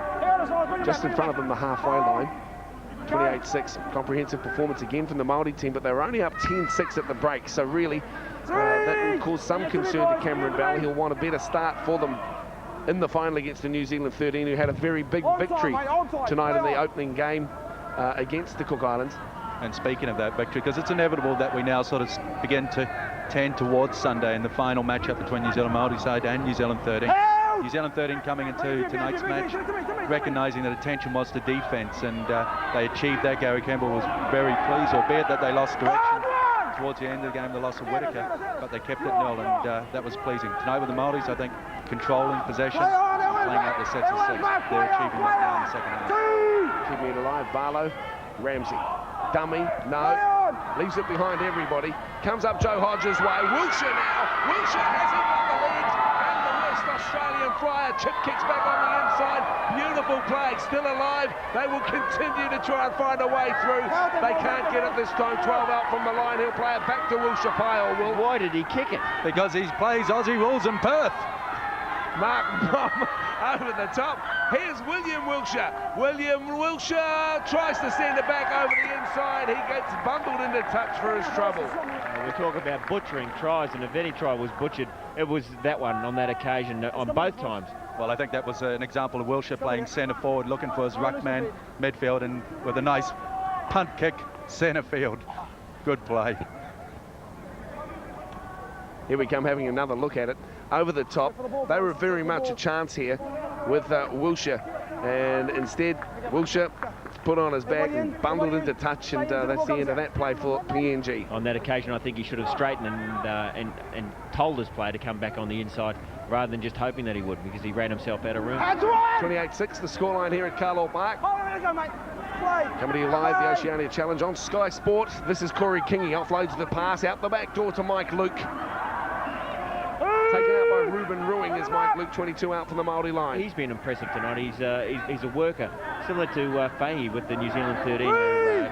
B: Just in front of them, the halfway line. 28-6. Comprehensive performance again from the Māori team, but they were only up 10-6 at the break. So really, that will cause some concern to Cameron Bell. He'll want a better start for them in the final against the New Zealand 13, who had a very big victory tonight in the opening game against the Cook Islands.
C: And speaking of that victory, because it's inevitable that we now sort of begin to tend towards Sunday in the final matchup between New Zealand Māori side and New Zealand 13. New Zealand 13 coming into tonight's match, recognising that attention was to defence, and they achieved that. Gary Campbell was very pleased, albeit that they lost direction towards the end of the game, the loss of Whitaker, but they kept it nil, and that was pleasing. Tonight with the Māoris, I think, controlling possession, playing out the sets of six. They're achieving that now in the second half.
B: Keeping it alive, Barlow, Ramsey. Dummy, no, leaves it behind everybody. Comes up Joe Hodges' way. Wilshire now. Wilshire has it on the legs, and the West Australian Flyer chip kicks back on the inside. Beautiful play, still alive. They will continue to try and find a way through. They can't get it this time. 12 out from the line. He'll play it back to Wilshire Pyle.
D: Why did he kick it?
C: Because he plays Aussie rules in Perth.
B: Mark Mom over the top. Here's William Wilshire. William Wilshire tries to send it back over the inside. He gets bundled into touch for his trouble.
D: We talk about butchering tries, and if any try was butchered, it was that one on that occasion, on both times.
C: Well, I think that was an example of Wilshire playing centre forward, looking for his ruckman midfield, and with a nice punt kick, centre field. Good play.
B: Here we come, having another look at it. Over the top, they were very much a chance here with Wilshire, and instead Wilshire put on his back and bundled into touch, and that's the end of that play for PNG.
D: On that occasion, I think he should have straightened and told his player to come back on the inside rather than just hoping that he would, because he ran himself out of room.
B: 28-6 the scoreline here at Carlaw Park. Coming to you live, the Oceania Challenge on Sky Sport. This is Corey Kingy, offloads the pass out the back door to Mike Luke. Taken out by Ruben Ruing as Mike Luke, 22 out from the Māori line.
D: He's been impressive tonight. He's a worker, similar to Fahey with the New Zealand 13.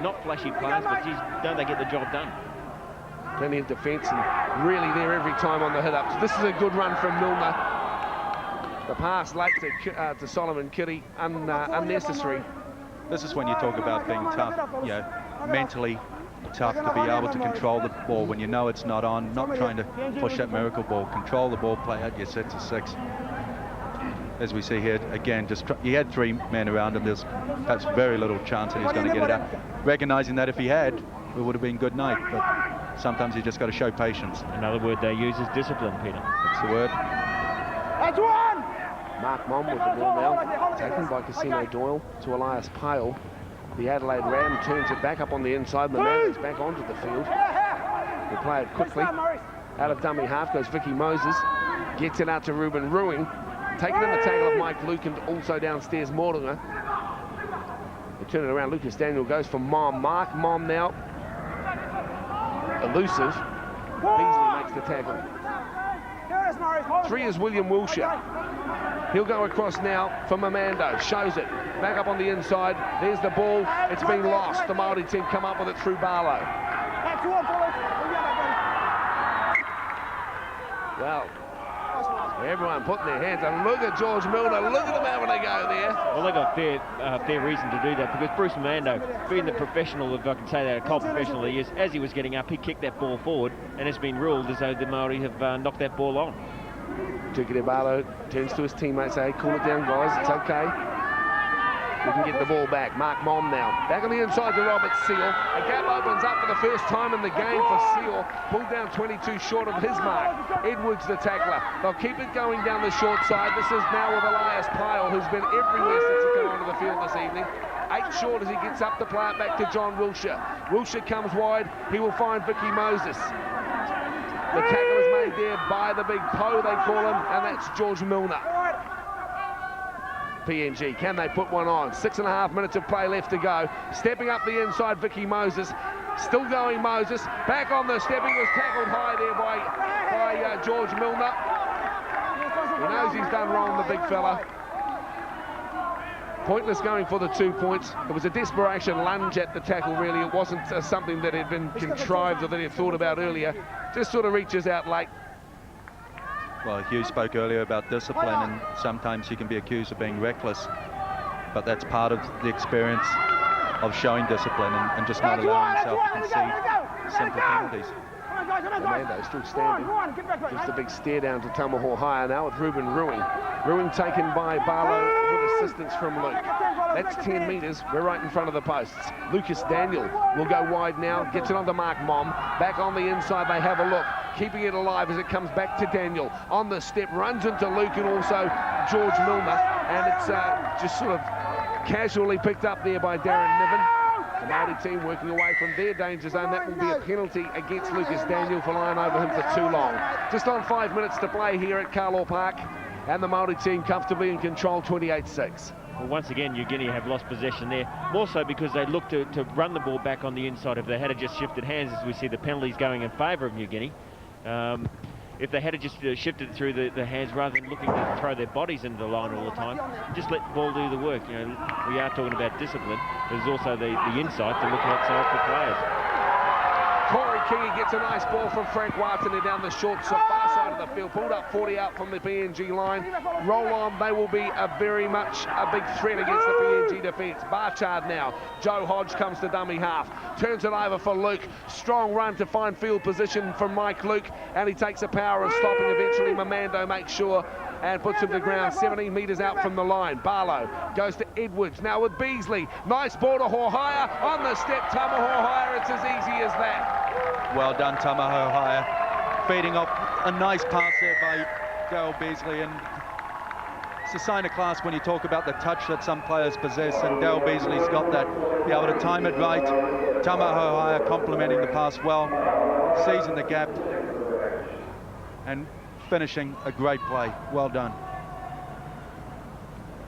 D: Not flashy players, but geez, don't they get the job done?
B: Plenty of defence and really there every time on the hit-ups. This is a good run from Milner. The pass late to Solomon Kitty, unnecessary.
C: This is when you talk about being tough, mentally tough to be able to control the ball when you know it's not on, not trying to push that miracle ball, control the ball, play out your sets of 6. As we see here, again, he had 3 men around him. There's perhaps very little chance that he's going to get it out. Recognising that if he had, it would have been good night, but sometimes you just got to show patience.
D: Another word they use is discipline, Peter.
C: That's the word.
E: That's one!
B: Mark Mom with the ball now, taken by Casino Doyle to Elias Pale. The Adelaide Ram turns it back up on the inside. Mamanda's back onto the field. They play it quickly. Out of dummy half goes Vicky Moses. Gets it out to Ruben Ruing. Taking in the tackle of Mike Luke and also downstairs Mortimer. They turn it around. Lucas Daniel goes for Mom. Mark Mom now. Elusive. Beasley makes the tackle. 3 is William Wilshire. He'll go across now for Mamando. Shows it. Back up on the inside. There's the ball. It's been lost. The Māori team come up with it through Barlow. Well, everyone putting their hands up. Look at George Milner. Look at them having a go there.
D: Well, they got fair reason to do that, because Bruce Mamando, being the professional, if I can say that, a cold professional he is, as he was getting up, he kicked that ball forward, and it's been ruled as though the Māori have knocked that ball on.
B: Tukere Barlow turns to his teammates, say, cool it down, guys, it's okay. We can get the ball back. Mark Mom now. Back on the inside to Robert Seal. A gap opens up for the first time in the game for Seal. Pulled down 22 short of his mark. Edwards the tackler. They'll keep it going down the short side. This is now with Elias Pyle, who's been everywhere since he came onto the field this evening. 8 short as he gets up to play it back to John Wilshire. Wilshire comes wide. He will find Vicky Moses. The tackle is made there by the big Poe, they call him, and that's George Milner. PNG, can they put one on? 6.5 minutes of play left to go. Stepping up the inside, Vicky Moses. Still going Moses. Back on the step. He was tackled high there by George Milner. He knows he's done wrong, the big fella. Pointless going for the 2 points. It was a desperation lunge at the tackle, really. It wasn't something that had been contrived or that he had thought about earlier. Just sort of reaches out late.
C: Well, Hugh spoke earlier about discipline, and sometimes you can be accused of being reckless, but that's part of the experience of showing discipline and just not allowing yourself to concede simple penalties.
B: Amando still standing. Just a big stare down to Tamaho higher now with Ruben Ruing. Ruing taken by Barlow with assistance from Luke. That's 10 metres. We're right in front of the posts. Lucas Daniel will go wide now. Gets it onto Mark Mom. Back on the inside, they have a look. Keeping it alive as it comes back to Daniel. On the step, runs into Luke and also George Milner. And it's just sort of casually picked up there by Darren Niven. The Māori team working away from their danger zone. That will be a penalty against Lucas Daniel for lying over him for too long. Just on 5 minutes to play here at Carlaw Park. And the Māori team comfortably in control, 28-6.
D: Well, once again, New Guinea have lost possession there. More so because they look to run the ball back on the inside. If they had just shifted hands, as we see the penalties going in favour of New Guinea. If they had just shifted it through the hands rather than looking to throw their bodies into the line all the time, just let the ball do the work. You know, we are talking about discipline. There's also the insight to look outside for players.
B: Corey Kingy gets a nice ball from Frank Watson down the short far side of the field. Pulled up 40 out from the PNG line. Roll on. They will be very much a big threat against the PNG defence. Barchard now. Joe Hodge comes to dummy half. Turns it over for Luke. Strong run to find field position from Mike Luke. And he takes a power of stopping eventually. Mamando makes sure and puts him to the ground 17 metres out from the line. Barlow goes to Edwards. Now with Beasley. Nice ball to Hohaya. On the step, Tama Hohaya. It's as easy as that.
C: Well done, Tamaho Haya. Feeding off a nice pass there by Dale Beasley, and it's a sign of class when you talk about the touch that some players possess, and Dale Beasley's got that. Be able to time it right. Tamahohaya complementing the pass well, seizing the gap, and finishing a great play. Well done.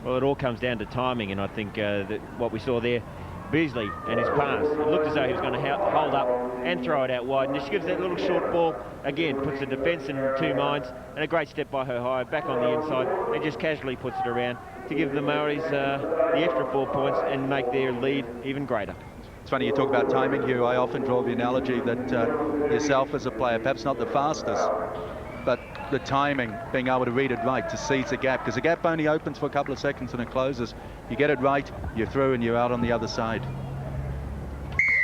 D: Well, it all comes down to timing, and I think that what we saw there, Beasley and his pass, it looked as though he was going to hold up and throw it out wide, and just gives that little short ball, again, puts the defence in two minds, and a great step by Hohaya back on the inside, and just casually puts it around to give the Maoris the extra 4 points and make their lead even greater.
C: It's funny you talk about timing, Hugh. I often draw the analogy that yourself as a player, perhaps not the fastest, but the timing, being able to read it right, to seize the gap, because the gap only opens for a couple of seconds and it closes. You get it right, you're through and you're out on the other side.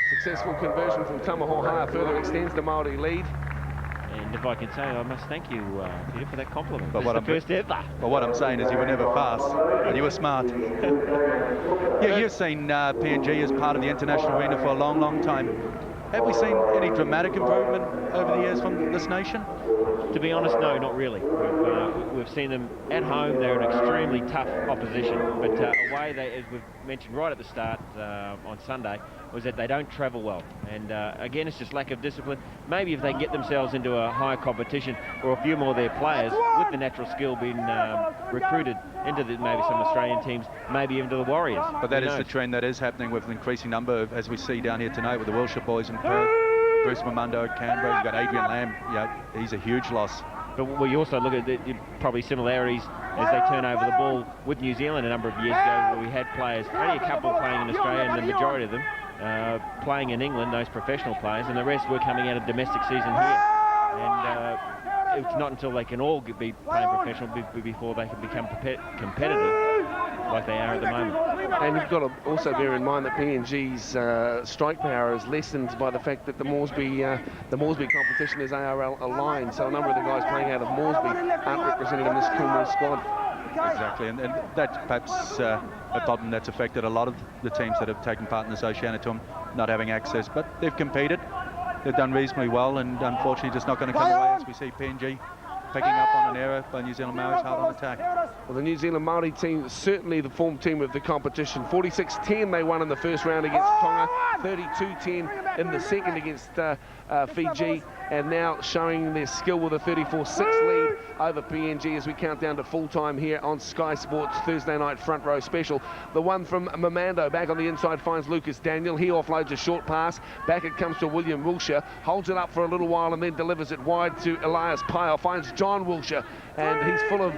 B: Successful conversion from Tamahohaya further extends the Māori lead.
D: And if I can say, I must thank you, Peter, for that compliment.
C: But
D: It's the first ever.
C: But what I'm saying is you were never fast, and you were smart. Yeah, you've seen PNG as part of the international arena for a long, long time. Have we seen any dramatic improvement over the years from this nation?
D: To be honest, no, not really. We've seen them at home. They're an extremely tough opposition, but away, as we've mentioned right at the start on Sunday, was that they don't travel well. And again, it's just lack of discipline. Maybe if they get themselves into a higher competition, or a few more of their players with the natural skill being recruited into maybe some Australian teams, maybe even to the Warriors.
C: But that is the trend that is happening with an increasing number of, as we see down here tonight with the Wilshire boys in Perth. Bruce Mamundo at Canberra, you've got Adrian Lamb, he's a huge loss.
D: But we also look at probably similarities as they turn over the ball with New Zealand a number of years ago, where we had players, only a couple playing in Australia, and the majority of them playing in England, those professional players, and the rest were coming out of domestic season here. And it's not until they can all be playing professional before they can become competitive like they are at the moment.
B: And you've got to also bear in mind that PNG's strike power is lessened by the fact that the Moresby competition is ARL aligned, so a number of the guys playing out of Moresby aren't represented in this Kumru squad.
C: Exactly, and that's perhaps a problem that's affected a lot of the teams that have taken part in this Oceania Tour, not having access, but they've competed, they've done reasonably well, and unfortunately just not going to come away as we see PNG picking up on an error by New Zealand Maoris hard on attack.
B: Well, the New Zealand Māori team, certainly the form team of the competition. 46-10 they won in the first round against Tonga, 32-10 in the second against Fiji, and now showing their skill with a 34-6 lead over PNG as we count down to full time here on Sky Sports Thursday night front row special. The one from Mamando back on the inside finds Lucas Daniel. He offloads a short pass. Back it comes to William Wilshire, holds it up for a little while and then delivers it wide to Elias Pyle. Finds John Wilshire, and he's full of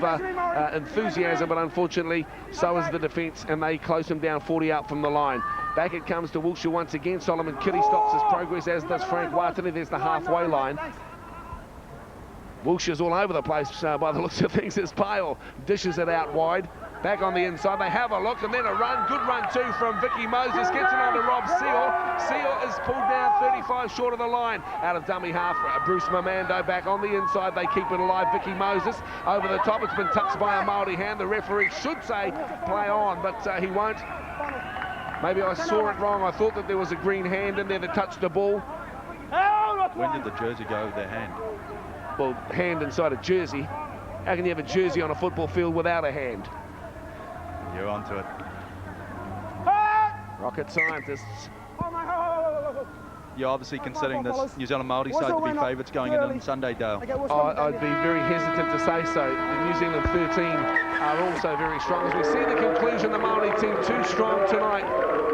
B: enthusiasm, but unfortunately so is the defence, and they close him down 40 out from the line. Back it comes to Wilshire once again. Solomon Kitty stops his progress, as does Frank Watani. There's the halfway line. Wilshire's all over the place by the looks of things as Pyle dishes it out wide. Back on the inside, they have a look, and then a run. Good run too from Vicky Moses. Gets it on to Rob Seal. Seal is pulled down 35 short of the line. Out of dummy half, Bruce Mamando back on the inside. They keep it alive. Vicky Moses over the top. It's been touched by a Māori hand. The referee should say play on, but he won't. Maybe I saw it wrong. I thought that there was a green hand in there that touched the ball.
C: When did the jersey go with their hand?
B: Well, hand inside a jersey. How can you have a jersey on a football field without a hand?
C: You're onto it.
B: Rocket scientists.
C: You're obviously considering this New Zealand Māori side to be favourites going in on Sunday, Dale.
B: I'd be very hesitant to say so. The New Zealand 13 are also very strong. As we see the conclusion, the Māori team too strong tonight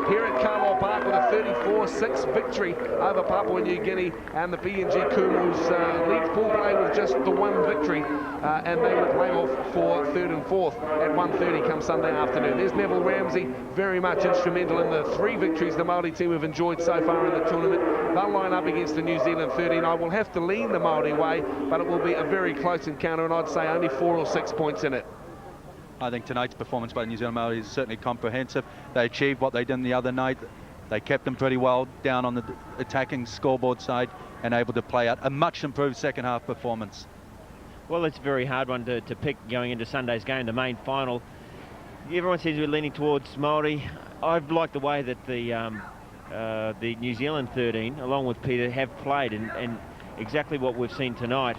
B: here at Carlisle Park with a 34-6 victory over Papua New Guinea, and the PNG Kumru's lead full play with just the one victory, and they will play off for third and fourth at 1:30 come Sunday afternoon. There's Neville Ramsey, very much instrumental in the 3 victories the Māori team have enjoyed so far in the tournament. They'll line up against the New Zealand 13. I will have to lean the Māori way, but it will be a very close encounter, and I'd say only 4 or 6 points in it.
C: I think tonight's performance by the New Zealand Maori is certainly comprehensive. They achieved what they did the other night. They kept them pretty well down on the attacking scoreboard side and able to play out a much improved second half performance.
D: Well, it's a very hard one to pick going into Sunday's game, the main final. Everyone seems to be leaning towards Māori. I've liked the way that the New Zealand 13, along with Peter, have played, and exactly what we've seen tonight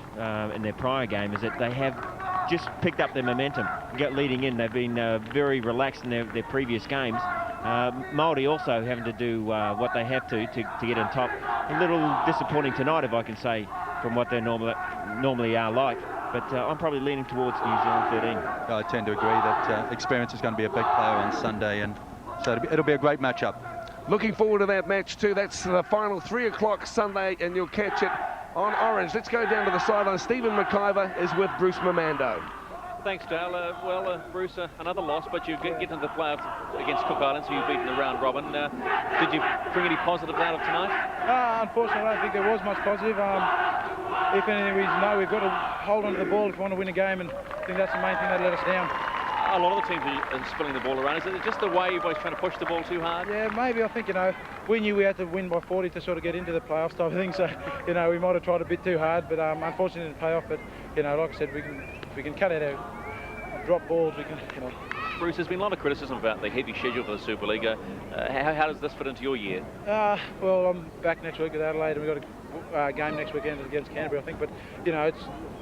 D: in their prior game is that they have just picked up their momentum. Leading in, they've been very relaxed in their previous games. Māori also having to do what they have to get on top. A little disappointing tonight, if I can say, from what they normally are like. But I'm probably leaning towards New Zealand 13.
C: I tend to agree that experience is going to be a big player on Sunday, and so it'll be a great matchup.
B: Looking forward to that match too. That's the final 3 o'clock Sunday, and you'll catch it on Orange. Let's go down to the sideline. Stephen McIver is with Bruce Mamando.
A: Thanks, Dale. Bruce, another loss, but you get into the playoffs against Cook Islands, who you beat in the round robin. Did you bring any positive out of tonight?
F: Unfortunately, I don't think there was much positive. If anything, we know we've got to hold on to the ball if we want to win a game, and I think that's the main thing that let us down.
A: A lot of the teams are spilling the ball around. Is it just the way you boys trying to push the ball too hard?
F: Yeah, maybe. I think, we knew we had to win by 40 to sort of get into the playoffs type of thing, so, we might have tried a bit too hard, but unfortunately it didn't pay off. But, like I said, we can cut out our drop balls, we can,
A: Bruce, there's been a lot of criticism about the heavy schedule for the Superliga. How does this fit into your year?
F: Well, I'm back next week at Adelaide, and we've got a game next weekend against Canterbury, I think. But,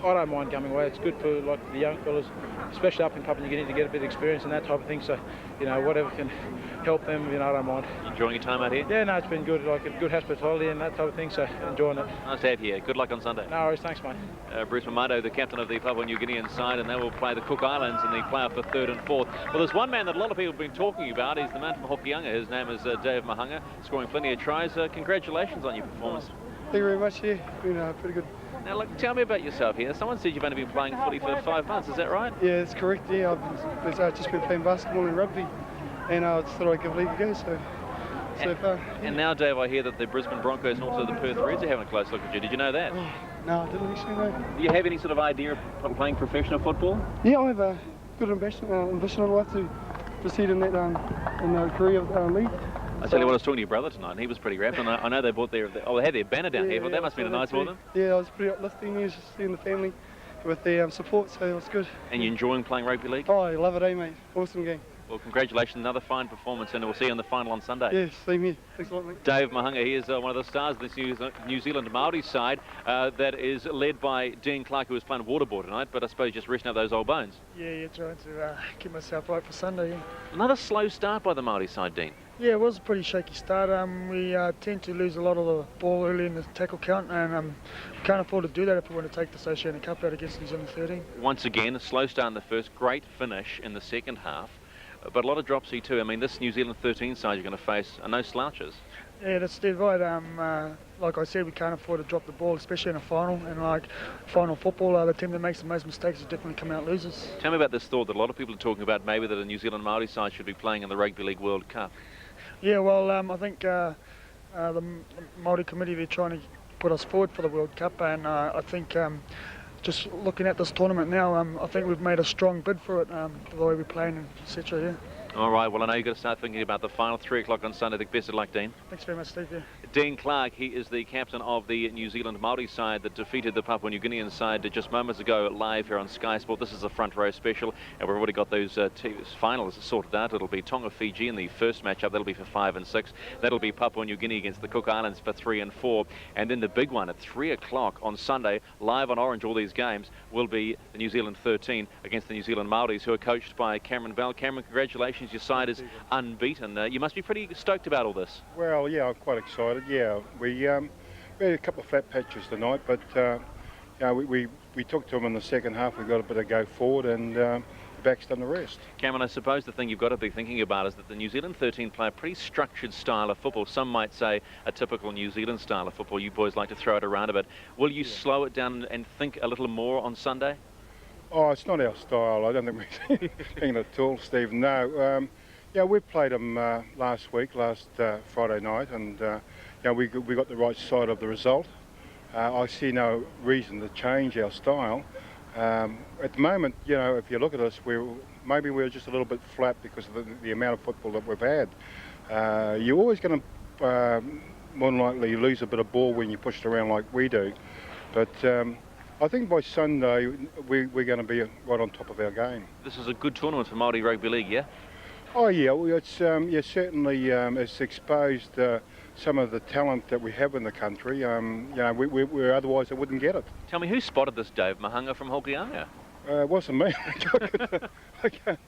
F: I don't mind coming away. It's good for the young fellas, especially up in Papua New Guinea, to get a bit of experience and that type of thing. So, whatever can help them, I don't mind.
A: Enjoying your time out here?
F: Yeah, no, it's been good. Like a good hospitality and that type of thing. So, enjoying it.
A: Nice to have you here. Good luck on Sunday.
F: No worries, thanks, mate.
A: Bruce Mamando, the captain of the Papua New Guinean side, and they will play the Cook Islands in the playoff for 3rd and 4th. Well, there's one man that a lot of people have been talking about. He's the man from Hokianga. His name is Dave Mahanga, scoring plenty of tries. Congratulations on your performance.
G: Thank you very much. Yeah, been pretty good.
A: Now, look, tell me about yourself here. Someone said you've only been playing footy for 5 months. Is that right?
G: Yeah, that's correct. Yeah, I've just been playing basketball and rugby, and I just thought I'd give a league a go. So far.
A: And now, Dave, I hear that the Brisbane Broncos and also the Perth Reds are having a close look at you. Did you know that?
G: Oh, no, I didn't actually know.
A: Do you have any sort of idea of playing professional football?
G: Yeah, I have a good ambition on life to proceed in that career of league.
A: I tell you what, I was talking to your brother tonight, and he was pretty rapt, and I know they bought they had their banner down here, but that must have been nice for them.
G: Yeah, it was pretty uplifting news, just seeing the family with the support, so it was good.
A: And you enjoying playing rugby league?
G: Oh, I love it, mate. Awesome game.
A: Well, congratulations, another fine performance, and we'll see you in the final on Sunday.
G: Yes, same here. Thanks a lot, mate.
A: Dave Mahanga, he is one of the stars of this New Zealand Maori side that is led by Dean Clark, who was playing waterboard tonight, but I suppose just resting up those old bones.
H: Yeah, trying to keep myself right for Sunday. Yeah.
A: Another slow start by the Maori side, Dean.
H: Yeah, it was a pretty shaky start. We tend to lose a lot of the ball early in the tackle count, and we can't afford to do that if we want to take the Oceania Cup out against New Zealand 13.
A: Once again, a slow start in the first, great finish in the second half, but a lot of dropsy too. I mean, this New Zealand 13 side you're going to face are no slouches.
H: Yeah, that's dead right. Like I said, we can't afford to drop the ball, especially in a final. And like final football, the team that makes the most mistakes has definitely come out losers.
A: Tell me about this thought that a lot of people are talking about, maybe that a New Zealand Maori side should be playing in the Rugby League World Cup.
H: Yeah, well, I think the Māori committee, they're trying to put us forward for the World Cup, and I think just looking at this tournament now, I think we've made a strong bid for it, the way we're playing, and etc. Yeah.
A: All right, well, I know you've got to start thinking about the final 3 o'clock on Sunday. The best of luck, Dean.
H: Thanks very much, Steve. Yeah.
A: Dean Clark, he is the captain of the New Zealand Maori side that defeated the Papua New Guinean side just moments ago live here on Sky Sport. This is a front row special, and we've already got those finals sorted out. It'll be Tonga Fiji in the first matchup. That'll be for 5 and 6. That'll be Papua New Guinea against the Cook Islands for 3 and 4. And then the big one at 3 o'clock on Sunday, live on Orange, all these games, will be the New Zealand 13 against the New Zealand Maoris, who are coached by Cameron Bell. Cameron, congratulations. Your side is unbeaten. You must be pretty stoked about all this.
I: Well, yeah, I'm quite excited. Yeah, we had a couple of flat patches tonight, but we took to them in the second half. We got a bit of go forward, and the back's done the rest.
A: Cameron, I suppose the thing you've got to be thinking about is that the New Zealand 13 play a pretty structured style of football. Some might say a typical New Zealand style of football. You boys like to throw it around a bit. Will you slow it down and think a little more on Sunday?
I: Oh, it's not our style. I don't think we're thinking it at all, Steve. No. Yeah, we played them last Friday night, and we got the right side of the result. I see no reason to change our style. At the moment, if you look at us, maybe we're just a little bit flat because of the amount of football that we've had. You're always going to more than likely lose a bit of ball when you push it around like we do. But I think by Sunday we're going to be right on top of our game.
A: This is a good tournament for Māori Rugby League, yeah?
I: Oh yeah, well, it's certainly it's exposed some of the talent that we have in the country. We otherwise I wouldn't get it.
A: Tell me, who spotted this Dave Mahanga from Hokianga?
I: It wasn't me. I can't,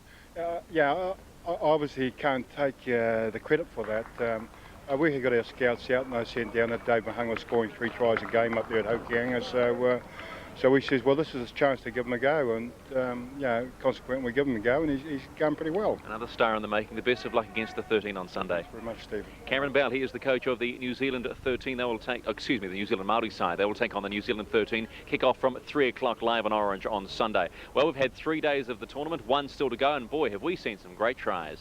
I: yeah, I obviously can't take the credit for that. We had got our scouts out and they sent down that Dave Mahung was scoring 3 tries a game up there at Hokianga, so we says, well, this is a chance to give him a go, and consequently we give him a go, and he's going pretty well.
A: Another star in the making. The best of luck against the 13 on Sunday.
I: Thanks very much, Stephen.
A: Cameron Bell, he is the coach of the New Zealand 13. They will take, the New Zealand Maori side. They will take on the New Zealand 13. Kick off from 3 o'clock live on Orange on Sunday. Well, we've had 3 days of the tournament, 1 still to go, and boy, have we seen some great tries.